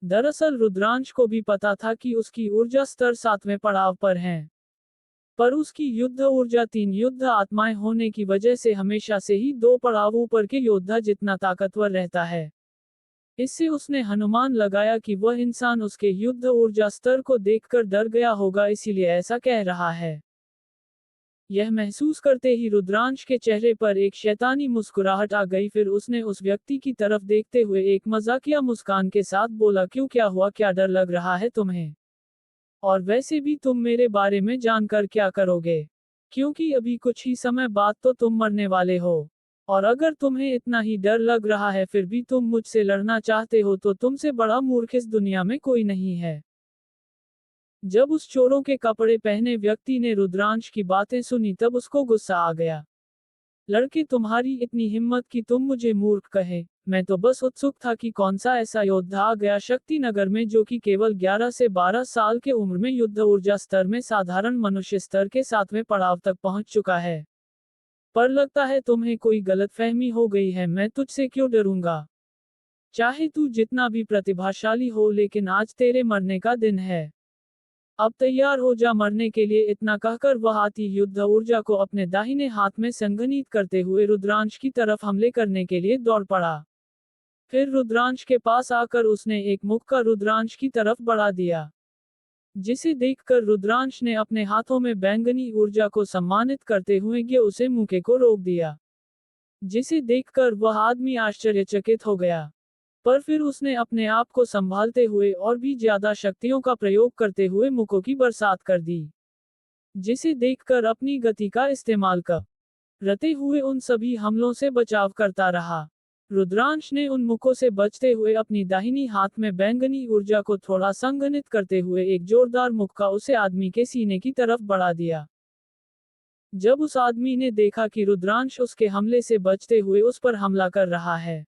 दरअसल रुद्रांश को भी पता था कि उसकी ऊर्जा स्तर 7वें पड़ाव पर है, पर उसकी युद्ध ऊर्जा 3 युद्ध आत्माएं होने की वजह से हमेशा से ही 2 पड़ाव ऊपर के योद्धा जितना ताकतवर रहता है। इससे उसने अनुमान लगाया कि वह इंसान उसके युद्ध ऊर्जा स्तर को देखकर डर गया होगा, इसीलिए ऐसा कह रहा है। यह महसूस करते ही रुद्रांश के चेहरे पर एक शैतानी मुस्कुराहट आ गई। फिर उसने उस व्यक्ति की तरफ देखते हुए एक मजाकिया मुस्कान के साथ बोला, क्यों, क्या हुआ, क्या डर लग रहा है तुम्हें? और वैसे भी तुम मेरे बारे में जानकर क्या करोगे? क्योंकि अभी कुछ ही समय बाद तो तुम मरने वाले हो। और अगर तुम्हें इतना ही डर लग रहा है फिर भी तुम मुझसे लड़ना चाहते हो तो तुमसे बड़ा मूर्ख इस दुनिया में कोई नहीं है। जब उस चोरों के कपड़े पहने व्यक्ति ने रुद्रांश की बातें सुनी तब उसको गुस्सा आ गया। लड़के, तुम्हारी इतनी हिम्मत कि तुम मुझे मूर्ख कहे। मैं तो बस उत्सुक था कि कौन सा ऐसा योद्धा आ गया शक्ति नगर में जो कि केवल 11 से 12 साल के उम्र में युद्ध ऊर्जा स्तर में साधारण मनुष्य स्तर के 7वें पड़ाव तक पहुंच चुका है। पर लगता है तुम्हें कोई गलतफहमी हो गई है, मैं तुझसे क्यों डरूंगा? चाहे तू जितना भी प्रतिभाशाली हो, लेकिन आज तेरे मरने का दिन है। अब तैयार हो जा मरने के लिए। इतना कहकर वह आती युद्ध ऊर्जा को अपने दाहिने हाथ में संघनित करते हुए रुद्रांश की तरफ हमले करने के लिए दौड़ पड़ा। फिर रुद्रांश के पास आकर उसने एक मुक्का रुद्रांश की तरफ बढ़ा दिया, जिसे देखकर रुद्रांश ने अपने हाथों में बैंगनी ऊर्जा को सम्मानित करते हुए उसे मुक्के को रोक दिया, जिसे देखकर वह आदमी आश्चर्यचकित हो गया। पर फिर उसने अपने आप को संभालते हुए और भी ज्यादा शक्तियों का प्रयोग करते हुए मुक्कों की बरसात कर दी, जिसे देखकर अपनी गति का इस्तेमाल कर रते हुए उन सभी हमलों से बचाव करता रहा। रुद्रांश ने उन मुक्कों से बचते हुए अपनी दाहिनी हाथ में बैंगनी ऊर्जा को थोड़ा संघनित करते हुए एक जोरदार मुक्का उसे आदमी के सीने की तरफ बढ़ा दिया। जब उस आदमी ने देखा कि रुद्रांश उसके हमले से बचते हुए उस पर हमला कर रहा है,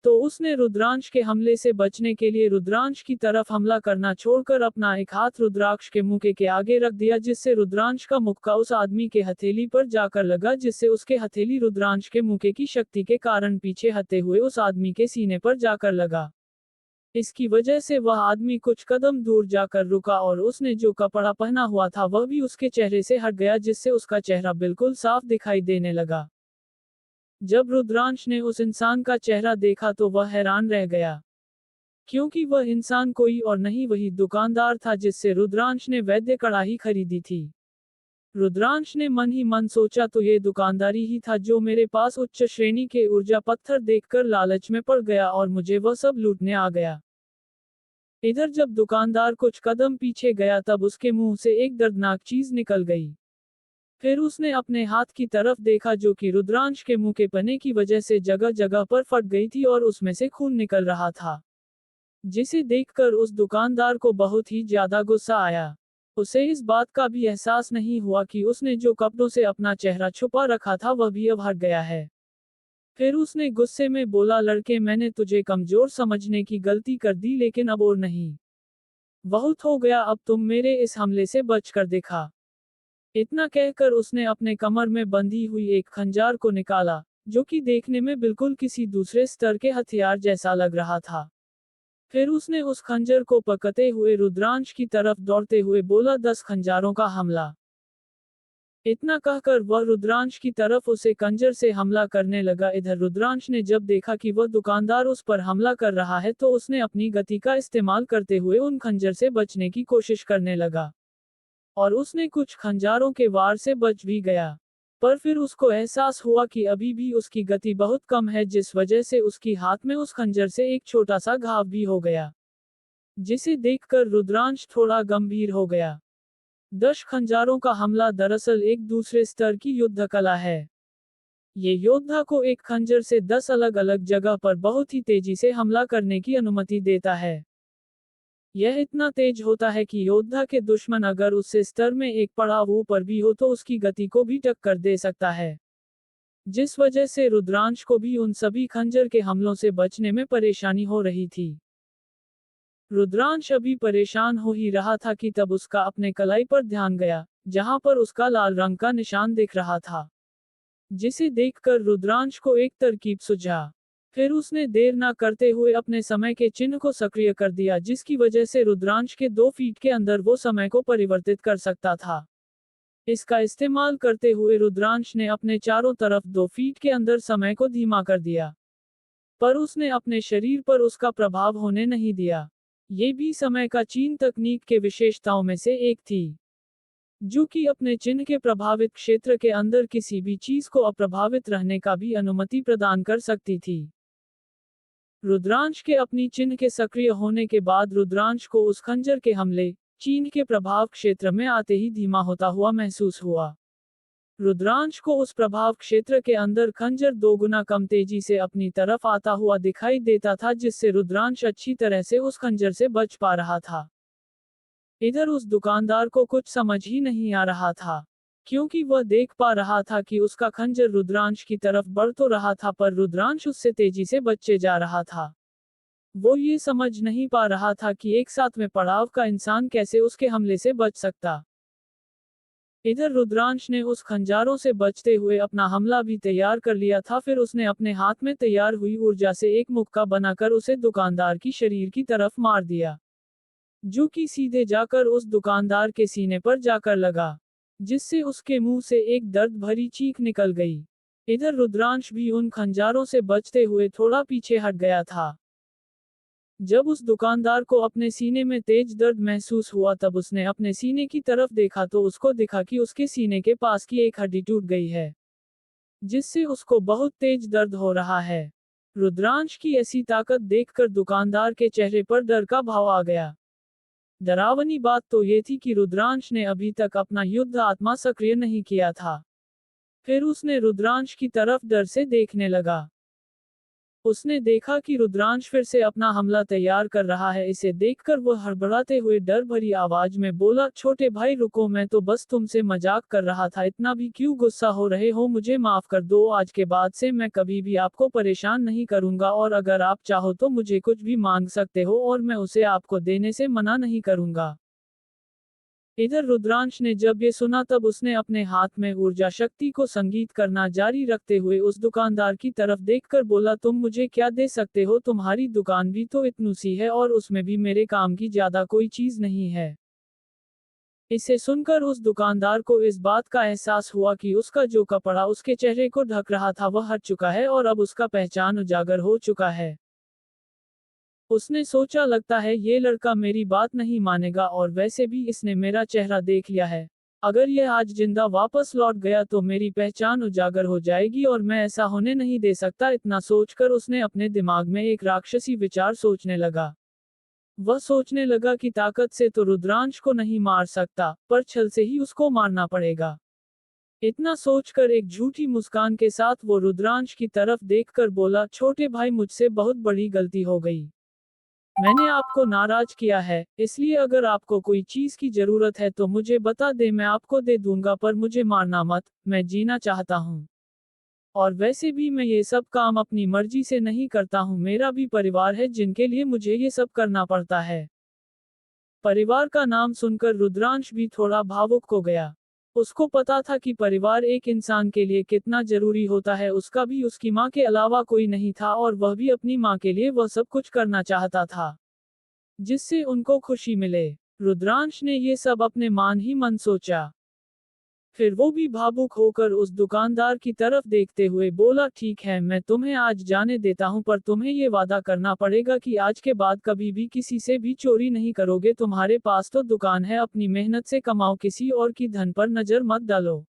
तो उसने रुद्रांश के हमले से बचने के लिए रुद्रांश की तरफ हमला करना छोड़कर अपना एक हाथ रुद्राक्ष के मुक्के के आगे रख दिया, जिससे रुद्रांश का मुक्का उस आदमी के हथेली पर जाकर लगा, जिससे उसके हथेली रुद्रांश के मुक्के की शक्ति के कारण पीछे हटते हुए उस आदमी के सीने पर जाकर लगा। इसकी वजह से वह आदमी कुछ कदम दूर जाकर रुका और उसने जो कपड़ा पहना हुआ था वह भी उसके चेहरे से हट गया, जिससे उसका चेहरा बिल्कुल साफ दिखाई देने लगा। जब रुद्रांश ने उस इंसान का चेहरा देखा तो वह हैरान रह गया, क्योंकि वह इंसान कोई और नहीं वही दुकानदार था जिससे रुद्रांश ने वैद्य कड़ाही खरीदी थी। रुद्रांश ने मन ही मन सोचा, तो ये दुकानदारी ही था जो मेरे पास उच्च श्रेणी के ऊर्जा पत्थर देखकर लालच में पड़ गया और मुझे वह सब लूटने आ गया। इधर जब दुकानदार कुछ कदम पीछे गया तब उसके मुंह से एक दर्दनाक चीज निकल गई। फिर उसने अपने हाथ की तरफ देखा जो कि रुद्रांश के मुंह के पने की वजह से जगह जगह पर फट गई थी और उसमें से खून निकल रहा था, जिसे देखकर उस दुकानदार को बहुत ही ज्यादा गुस्सा आया। उसे इस बात का भी एहसास नहीं हुआ कि उसने जो कपड़ों से अपना चेहरा छुपा रखा था वह भी अब हट गया है। फिर उसने गुस्से में बोला, लड़के, मैंने तुझे कमजोर समझने की गलती कर दी, लेकिन अब और नहीं। बहुत हो गया, अब तुम मेरे इस हमले से बच कर दिखा। इतना कहकर उसने अपने कमर में बंधी हुई एक खंजार को निकाला, जो कि देखने में बिल्कुल किसी दूसरे स्तर के हथियार जैसा लग रहा था। फिर उसने उस खंजर को पकड़ते हुए रुद्रांश की तरफ दौड़ते हुए बोला, 10 खंजारों का हमला। इतना कहकर वह रुद्रांश की तरफ उसे खंजर से हमला करने लगा। इधर रुद्रांश ने जब देखा कि वह दुकानदार उस पर हमला कर रहा है तो उसने अपनी गति का इस्तेमाल करते हुए उन खंजर से बचने की कोशिश करने लगा, और उसने कुछ खंजारों के वार से बच भी गया। पर फिर उसको एहसास हुआ कि अभी भी उसकी गति बहुत कम है, जिस वजह से उसकी हाथ में उस खंजर से एक छोटा सा घाव भी हो गया, जिसे देखकर रुद्रांश थोड़ा गंभीर हो गया। 10 खंजारों का हमला दरअसल एक दूसरे स्तर की युद्ध कला है। ये योद्धा को एक खंजर से 10 अलग अलग जगह पर बहुत ही तेजी से हमला करने की अनुमति देता है। यह इतना तेज होता है कि योद्धा के दुश्मन अगर उससे स्तर में एक पड़ाव ऊपर भी हो तो उसकी गति को भी टक्कर दे सकता है। जिस वजह से रुद्रांश को भी उन सभी खंजर के हमलों से बचने में परेशानी हो रही थी। रुद्रांश अभी परेशान हो ही रहा था कि तब उसका अपने कलाई पर ध्यान गया, जहां पर उसका लाल रंग का निशान दिख रहा था, जिसे देखकर रुद्रांश को एक तरकीब सुझा। फिर उसने देर न करते हुए अपने समय के चिन्ह को सक्रिय कर दिया, जिसकी वजह से रुद्रांश के 2 फीट के अंदर वो समय को परिवर्तित कर सकता था। इसका इस्तेमाल करते हुए रुद्रांश ने अपने चारों तरफ 2 फीट के अंदर समय को धीमा कर दिया, पर उसने अपने शरीर पर उसका प्रभाव होने नहीं दिया। ये भी समय का चीन तकनीक के विशेषताओं में से एक थी, जो कि अपने चिन्ह के प्रभावित क्षेत्र के अंदर किसी भी चीज को अप्रभावित रहने का भी अनुमति प्रदान कर सकती थी। रुद्रांश के अपनी चिन्ह के सक्रिय होने के बाद रुद्रांश को उस खंजर के हमले चिन्ह के प्रभाव क्षेत्र में आते ही धीमा होता हुआ महसूस हुआ। रुद्रांश को उस प्रभाव क्षेत्र के अंदर खंजर 2 गुना कम तेजी से अपनी तरफ आता हुआ दिखाई देता था, जिससे रुद्रांश अच्छी तरह से उस खंजर से बच पा रहा था। इधर उस दुकानदार को कुछ समझ ही नहीं आ रहा था, क्योंकि वह देख पा रहा था कि उसका खंजर रुद्रांश की तरफ बढ़ तो रहा था, पर रुद्रांश उससे तेजी से बचे जा रहा था। वो ये समझ नहीं पा रहा था कि एक साथ में पड़ाव का इंसान कैसे उसके हमले से बच सकता। इधर रुद्रांश ने उस खंजारों से बचते हुए अपना हमला भी तैयार कर लिया था। फिर उसने अपने हाथ में तैयार हुई ऊर्जा से एक मुक्का बनाकर उसे दुकानदार की शरीर की तरफ मार दिया, जो कि सीधे जाकर उस दुकानदार के सीने पर जाकर लगा, जिससे उसके मुंह से एक दर्द भरी चीख निकल गई। इधर रुद्रांश भी उन खंजारों से बचते हुए थोड़ा पीछे हट गया था। जब उस दुकानदार को अपने सीने में तेज दर्द महसूस हुआ, तब उसने अपने सीने की तरफ देखा तो उसको दिखा कि उसके सीने के पास की एक हड्डी टूट गई है, जिससे उसको बहुत तेज दर्द हो रहा है। रुद्रांश की ऐसी ताकत देखकर दुकानदार के चेहरे पर डर का भाव आ गया। डरावनी बात तो ये थी कि रुद्रांश ने अभी तक अपना युद्ध आत्मा सक्रिय नहीं किया था। फिर उसने रुद्रांश की तरफ डर से देखने लगा। उसने देखा कि रुद्रांश फिर से अपना हमला तैयार कर रहा है। इसे देखकर वह हड़बड़ाते हुए डर भरी आवाज में बोला, छोटे भाई रुको, मैं तो बस तुमसे मजाक कर रहा था, इतना भी क्यों गुस्सा हो रहे हो, मुझे माफ कर दो, आज के बाद से मैं कभी भी आपको परेशान नहीं करूंगा, और अगर आप चाहो तो मुझे कुछ भी मांग सकते हो और मैं उसे आपको देने से मना नहीं करूंगा। इधर रुद्रांश ने जब ये सुना, तब उसने अपने हाथ में ऊर्जा शक्ति को संगीत करना जारी रखते हुए उस दुकानदार की तरफ देखकर बोला, तुम मुझे क्या दे सकते हो, तुम्हारी दुकान भी तो इतनी सी है और उसमें भी मेरे काम की ज्यादा कोई चीज नहीं है। इसे सुनकर उस दुकानदार को इस बात का एहसास हुआ कि उसका जो कपड़ा उसके चेहरे को ढक रहा था वह हट चुका है और अब उसका पहचान उजागर हो चुका है। उसने सोचा, लगता है ये लड़का मेरी बात नहीं मानेगा, और वैसे भी इसने मेरा चेहरा देख लिया है। अगर यह आज जिंदा वापस लौट गया तो मेरी पहचान उजागर हो जाएगी और मैं ऐसा होने नहीं दे सकता। इतना सोचकर उसने अपने दिमाग में एक राक्षसी विचार सोचने लगा। वह सोचने लगा कि ताकत से तो रुद्रांश को नहीं मार सकता, पर छल से ही उसको मारना पड़ेगा। इतना सोचकर एक झूठी मुस्कान के साथ वो रुद्रांश की तरफ देखकर बोला, छोटे भाई मुझसे बहुत बड़ी गलती हो गई। मैंने आपको नाराज किया है, इसलिए अगर आपको कोई चीज की जरूरत है तो मुझे बता दे, मैं आपको दे दूंगा, पर मुझे मारना मत, मैं जीना चाहता हूँ। और वैसे भी मैं ये सब काम अपनी मर्जी से नहीं करता हूँ, मेरा भी परिवार है जिनके लिए मुझे ये सब करना पड़ता है। परिवार का नाम सुनकर रुद्रांश भी थोड़ा भावुक हो गया। उसको पता था कि परिवार एक इंसान के लिए कितना जरूरी होता है। उसका भी उसकी माँ के अलावा कोई नहीं था और वह भी अपनी माँ के लिए वह सब कुछ करना चाहता था जिससे उनको खुशी मिले। रुद्रांश ने ये सब अपने मान ही मन सोचा। फिर वो भी भावुक होकर उस दुकानदार की तरफ देखते हुए बोला, ठीक है, मैं तुम्हें आज जाने देता हूं, पर तुम्हें ये वादा करना पड़ेगा कि आज के बाद कभी भी किसी से भी चोरी नहीं करोगे। तुम्हारे पास तो दुकान है, अपनी मेहनत से कमाओ, किसी और की धन पर नजर मत डालो।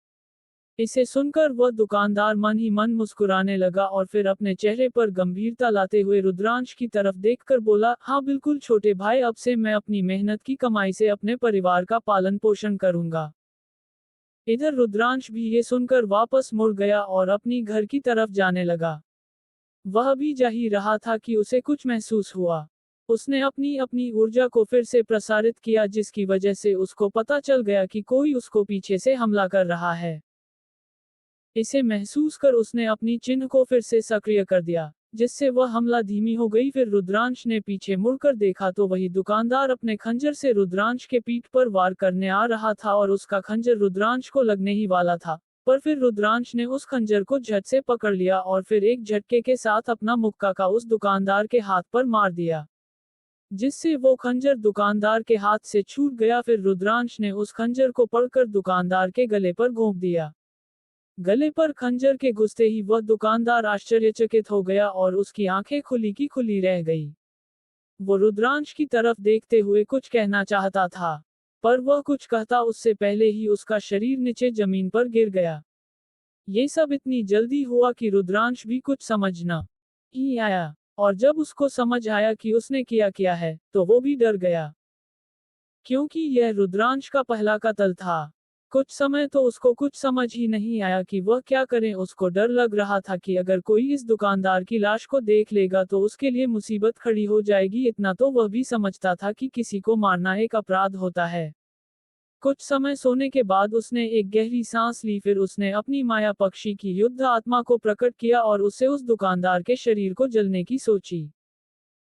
इसे सुनकर वह दुकानदार मन ही मन मुस्कुराने लगा और फिर अपने चेहरे पर गंभीरता लाते हुए रुद्रांश की तरफ देखकर बोला, हाँ बिल्कुल छोटे भाई, अब से मैं अपनी मेहनत की कमाई से अपने परिवार का पालन पोषण करूंगा। इधर रुद्रांश भी ये सुनकर वापस मुड़ गया और अपनी घर की तरफ जाने लगा। वह भी जा ही रहा था कि उसे कुछ महसूस हुआ। उसने अपनी अपनी ऊर्जा को फिर से प्रसारित किया, जिसकी वजह से उसको पता चल गया कि कोई उसको पीछे से हमला कर रहा है। इसे महसूस कर उसने अपनी चिन्ह को फिर से सक्रिय कर दिया, जिससे वह हमला धीमी हो गई। फिर रुद्रांश ने पीछे मुड़कर देखा तो वही दुकानदार अपने खंजर से रुद्रांश के पीठ पर वार करने आ रहा था और उसका खंजर रुद्रांश को लगने ही वाला था, पर फिर रुद्रांश ने उस खंजर को झट से पकड़ लिया और फिर एक झटके के साथ अपना मुक्का का उस दुकानदार के हाथ पर मार दिया, जिससे वो खंजर दुकानदार के हाथ से छूट गया। फिर रुद्रांश ने उस खंजर को पकड़कर दुकानदार के गले पर घोंप दिया। गले पर खंजर के घुसते ही वह दुकानदार आश्चर्यचकित हो गया और उसकी आंखें खुली की खुली रह गई। वो रुद्रांश की तरफ देखते हुए कुछ कहना चाहता था, पर वह कुछ कहता उससे पहले ही उसका शरीर नीचे जमीन पर गिर गया। ये सब इतनी जल्दी हुआ कि रुद्रांश भी कुछ समझ न ही आया, और जब उसको समझ आया कि उसने किया है, तो वो भी डर गया, क्योंकि यह रुद्रांश का पहला कत्ल था। कुछ समय तो उसको कुछ समझ ही नहीं आया कि वह क्या करे। उसको डर लग रहा था कि अगर कोई इस दुकानदार की लाश को देख लेगा तो उसके लिए मुसीबत खड़ी हो जाएगी। इतना तो वह भी समझता था कि किसी को मारना एक अपराध होता है। कुछ समय सोने के बाद उसने एक गहरी सांस ली। फिर उसने अपनी माया पक्षी की युद्ध आत्मा को प्रकट किया और उससे उस दुकानदार के शरीर को जलने की सोची।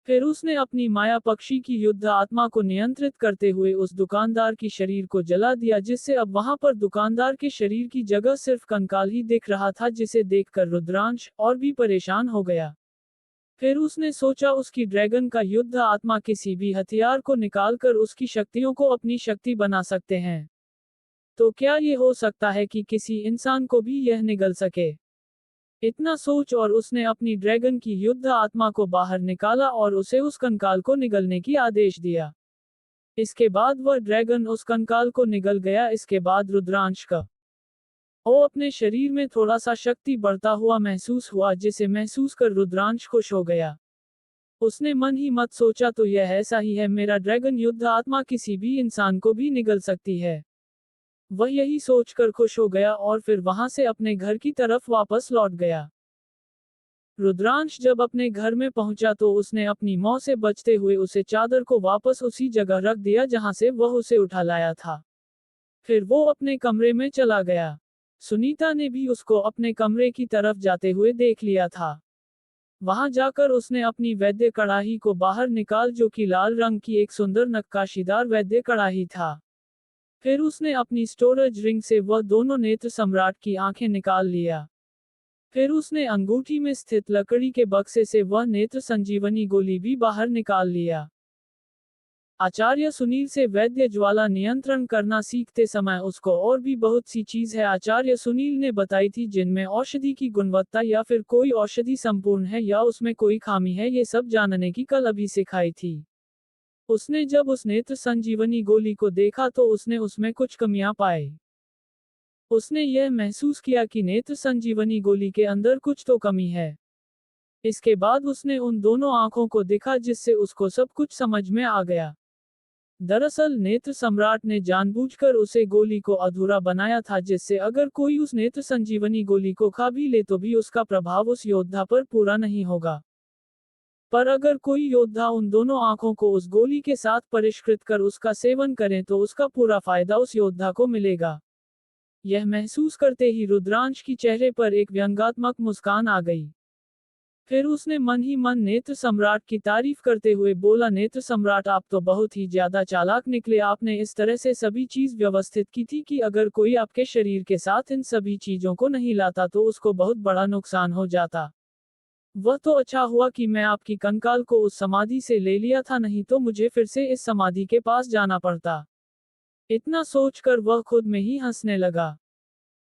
फिर उसने अपनी माया पक्षी की युद्ध आत्मा को नियंत्रित करते हुए उस दुकानदार की शरीर को जला दिया, जिससे अब वहां पर दुकानदार के शरीर की जगह सिर्फ कंकाल ही दिख रहा था, जिसे देखकर रुद्रांश और भी परेशान हो गया। फिर उसने सोचा उसकी ड्रैगन का युद्ध आत्मा किसी भी हथियार को निकालकर उसकी शक्तियों को अपनी शक्ति बना सकते हैं। तो क्या ये हो सकता है कि किसी इंसान को भी यह निगल सके? इतना सोच और उसने अपनी ड्रैगन की युद्ध आत्मा को बाहर निकाला और उसे उस कंकाल को निगलने की आदेश दिया। इसके बाद वह ड्रैगन उस कंकाल को निगल गया। इसके बाद रुद्रांश का अपने शरीर में थोड़ा सा शक्ति बढ़ता हुआ महसूस हुआ, जिसे महसूस कर रुद्रांश खुश हो गया। उसने मन ही मत सोचा, तो यह ऐसा ही है, मेरा ड्रैगन युद्ध आत्मा किसी भी इंसान को भी निगल सकती है। वह यही सोचकर खुश हो गया और फिर वहां से अपने घर की तरफ वापस लौट गया। रुद्रांश जब अपने घर में पहुंचा तो उसने अपनी मौत से बचते हुए उसे चादर को वापस उसी जगह रख दिया जहां से वह उसे उठा लाया था। फिर वो अपने कमरे में चला गया। सुनीता ने भी उसको अपने कमरे की तरफ जाते हुए देख लिया था। वहां जाकर उसने अपनी वैद्य कड़ाही को बाहर निकाल, जो कि लाल रंग की एक सुंदर नक्काशीदार वैद्य कड़ाही था। फिर उसने अपनी स्टोरेज रिंग से वह दोनों नेत्र सम्राट की आंखें निकाल लिया। फिर उसने अंगूठी में स्थित लकड़ी के बक्से से वह नेत्र संजीवनी गोली भी बाहर निकाल लिया। आचार्य सुनील से वैद्य ज्वाला नियंत्रण करना सीखते समय उसको और भी बहुत सी चीज है आचार्य सुनील ने बताई थी, जिनमें औषधि की गुणवत्ता या फिर कोई औषधि संपूर्ण है या उसमें कोई खामी है, ये सब जानने की कल अभी सिखाई थी। उसने जब उस नेत्र संजीवनी गोली को देखा तो उसने उसमें कुछ कमियां पाई। उसने यह महसूस किया कि नेत्र संजीवनी गोली के अंदर कुछ तो कमी है। इसके बाद उसने उन दोनों आंखों को देखा, जिससे उसको सब कुछ समझ में आ गया। दरअसल नेत्र सम्राट ने जानबूझकर उसे गोली को अधूरा बनाया था, जिससे अगर कोई उस नेत्र संजीवनी गोली को खा भी ले तो भी उसका प्रभाव उस योद्धा पर पूरा नहीं होगा। पर अगर कोई योद्धा उन दोनों आंखों को उस गोली के साथ परिष्कृत कर उसका सेवन करे तो उसका पूरा फायदा उस योद्धा को मिलेगा। यह महसूस करते ही रुद्रांश की चेहरे पर एक व्यंग्यात्मक मुस्कान आ गई। फिर उसने मन ही मन नेत्र सम्राट की तारीफ करते हुए बोला, नेत्र सम्राट, आप तो बहुत ही ज्यादा चालाक निकले। आपने इस तरह से सभी चीज व्यवस्थित की थी कि अगर कोई आपके शरीर के साथ इन सभी चीजों को नहीं लाता तो उसको बहुत बड़ा नुकसान हो जाता। वह तो अच्छा हुआ कि मैं आपकी कंकाल को उस समाधि से ले लिया था, नहीं तो मुझे फिर से इस समाधि के पास जाना पड़ता। इतना सोचकर वह खुद में ही हंसने लगा।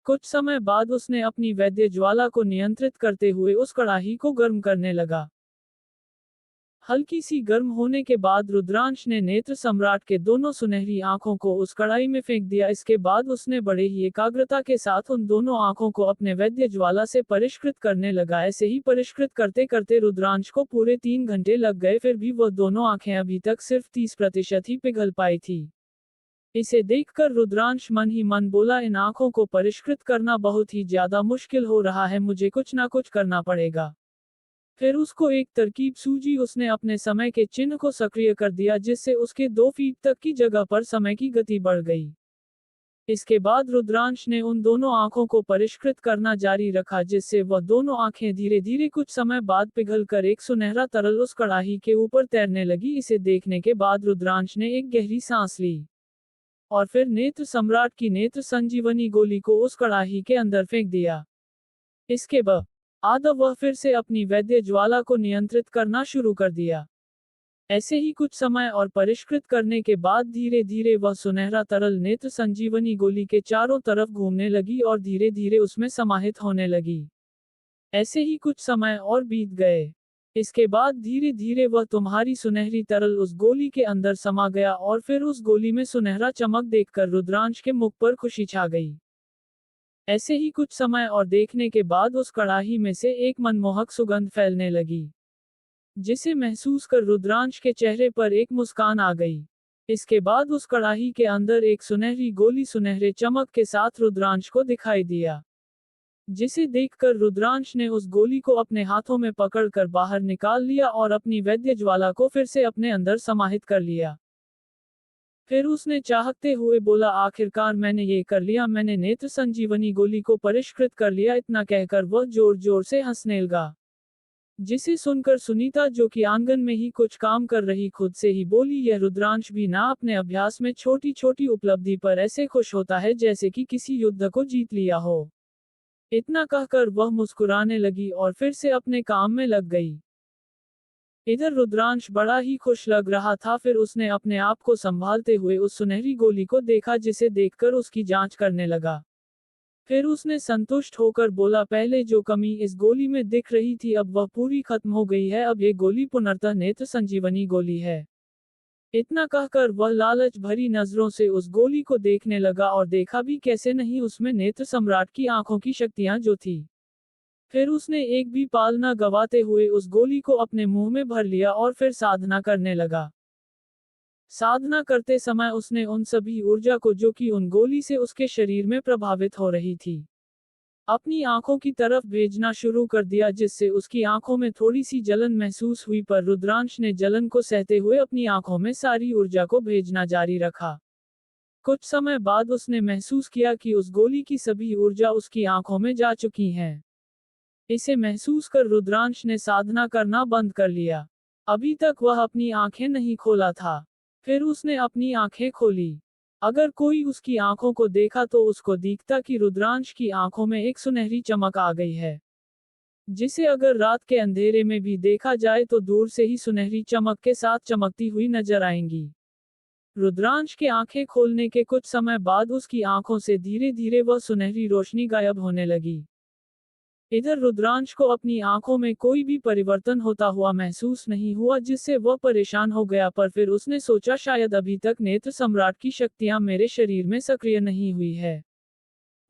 कुछ समय बाद उसने अपनी वैद्य ज्वाला को नियंत्रित करते हुए उस कड़ाही को गर्म करने लगा। हल्की सी गर्म होने के बाद रुद्रांश ने नेत्र सम्राट के दोनों सुनहरी आंखों को उस कढ़ाई में फेंक दिया। इसके बाद उसने बड़े ही एकाग्रता के साथ उन दोनों आंखों को अपने वैद्य ज्वाला से परिष्कृत करने लगा। ऐसे ही परिष्कृत करते करते रुद्रांश को पूरे 3 घंटे लग गए, फिर भी वह दोनों आंखें अभी तक सिर्फ 30% ही पिघल पाई थी। इसे देखकर रुद्रांश मन ही मन बोला, इन आंखों को परिष्कृत करना बहुत ही ज्यादा मुश्किल हो रहा है, मुझे कुछ ना कुछ करना पड़ेगा। फिर उसको एक तरकीब सूझी। उसने अपने समय के चिन्ह को सक्रिय कर दिया, जिससे उसके 2 फीट तक की जगह पर समय की गति बढ़ गई। इसके बाद रुद्रांश ने उन दोनों आंखों को परिष्कृत करना जारी रखा, जिससे वह दोनों आंखें धीरे धीरे कुछ समय बाद पिघलकर एक सुनहरा तरल उस कड़ाही के ऊपर तैरने लगी। इसे देखने के बाद रुद्रांश ने एक गहरी सांस ली और फिर नेत्र सम्राट की नेत्र संजीवनी गोली को उस कड़ाही के अंदर फेंक दिया। इसके बाद वह फिर से अपनी वैद्य ज्वाला को नियंत्रित करना शुरू कर दिया। ऐसे ही कुछ समय और परिष्कृत करने के बाद धीरे धीरे वह सुनहरा तरल नेत्र संजीवनी गोली के चारों तरफ घूमने लगी और धीरे धीरे उसमें समाहित होने लगी। ऐसे ही कुछ समय और बीत गए। इसके बाद धीरे धीरे वह तुम्हारी सुनहरी तरल उस गोली के अंदर समा गया और फिर उस गोली में सुनहरा चमक देखकर रुद्रांश के मुख पर खुशी छा गई। ऐसे ही कुछ समय और देखने के बाद उस कड़ाही में से एक मनमोहक सुगंध फैलने लगी, जिसे महसूस कर रुद्रांश के चेहरे पर एक मुस्कान आ गई। इसके बाद उस कड़ाही के अंदर एक सुनहरी गोली सुनहरे चमक के साथ रुद्रांश को दिखाई दिया, जिसे देखकर रुद्रांश ने उस गोली को अपने हाथों में पकड़कर बाहर निकाल लिया और अपनी वैद्य ज्वाला को फिर से अपने अंदर समाहित कर लिया। फिर उसने चाहते हुए बोला, आखिरकार मैंने ये कर लिया, मैंने नेत्र संजीवनी गोली को परिष्कृत कर लिया। इतना कहकर वह जोर जोर से हंसने लगा, जिसे सुनकर सुनीता, जो कि आंगन में ही कुछ काम कर रही, खुद से ही बोली, यह रुद्रांश भी ना अपने अभ्यास में छोटी छोटी उपलब्धि पर ऐसे खुश होता है जैसे कि किसी युद्ध को जीत लिया हो। इतना कहकर वह मुस्कुराने लगी और फिर से अपने काम में लग गई। इधर रुद्रांश बड़ा ही खुश लग रहा था। फिर उसने अपने आप को संभालते हुए उस सुनहरी गोली को देखा, जिसे देखकर उसकी जांच करने लगा। फिर उसने संतुष्ट होकर बोला, पहले जो कमी इस गोली में दिख रही थी अब वह पूरी खत्म हो गई है, अब ये गोली पुनर्तः नेत्र संजीवनी गोली है। इतना कहकर वह लालच भरी नजरों से उस गोली को देखने लगा और देखा भी कैसे नहीं, उसमें नेत्र सम्राट की आंखों की शक्तियां जो थी। फिर उसने एक भी पाल न गवाते हुए उस गोली को अपने मुंह में भर लिया और फिर साधना करने लगा। साधना करते समय उसने उन सभी ऊर्जा को जो कि उन गोली से उसके शरीर में प्रभावित हो रही थी, अपनी आंखों की तरफ भेजना शुरू कर दिया, जिससे उसकी आंखों में थोड़ी सी जलन महसूस हुई, पर रुद्रांश ने जलन को सहते हुए अपनी आंखों में सारी ऊर्जा को भेजना जारी रखा। कुछ समय बाद उसने महसूस किया कि उस गोली की सभी ऊर्जा उसकी आंखों में जा चुकी है। इसे महसूस कर रुद्रांश ने साधना करना बंद कर लिया। अभी तक वह अपनी आंखें नहीं खोला था। फिर उसने अपनी आंखें खोली। अगर कोई उसकी आंखों को देखा तो उसको दिखता कि रुद्रांश की आंखों में एक सुनहरी चमक आ गई है, जिसे अगर रात के अंधेरे में भी देखा जाए तो दूर से ही सुनहरी चमक के साथ चमकती हुई नजर आएंगी। रुद्रांश के आंखें खोलने के कुछ समय बाद उसकी आंखों से धीरे धीरे वह सुनहरी रोशनी गायब होने लगी। इधर रुद्रांश को अपनी आंखों में कोई भी परिवर्तन होता हुआ महसूस नहीं हुआ, जिससे वह परेशान हो गया, पर फिर उसने सोचा शायद अभी तक नेत्र सम्राट की शक्तियां मेरे शरीर में सक्रिय नहीं हुई है,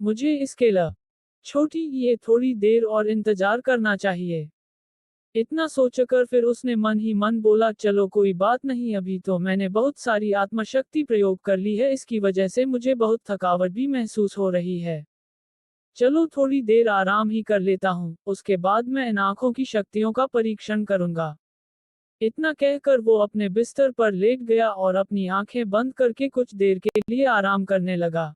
मुझे इसके लिए छोटी ये थोड़ी देर और इंतजार करना चाहिए। इतना सोचकर फिर उसने मन ही मन बोला, चलो कोई बात नहीं, अभी तो मैंने बहुत सारी आत्मशक्ति प्रयोग कर ली है, इसकी वजह से मुझे बहुत थकावट भी महसूस हो रही है, चलो थोड़ी देर आराम ही कर लेता हूँ, उसके बाद मैं इन आंखों की शक्तियों का परीक्षण करूंगा। इतना कहकर वो अपने बिस्तर पर लेट गया और अपनी आंखें बंद करके कुछ देर के लिए आराम करने लगा।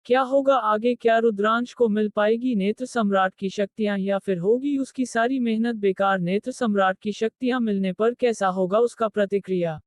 क्या होगा आगे, क्या रुद्रांश को मिल पाएगी नेत्र सम्राट की शक्तियां या फिर होगी उसकी सारी मेहनत बेकार? नेत्र सम्राट की शक्तियां मिलने पर कैसा होगा उसका प्रतिक्रिया?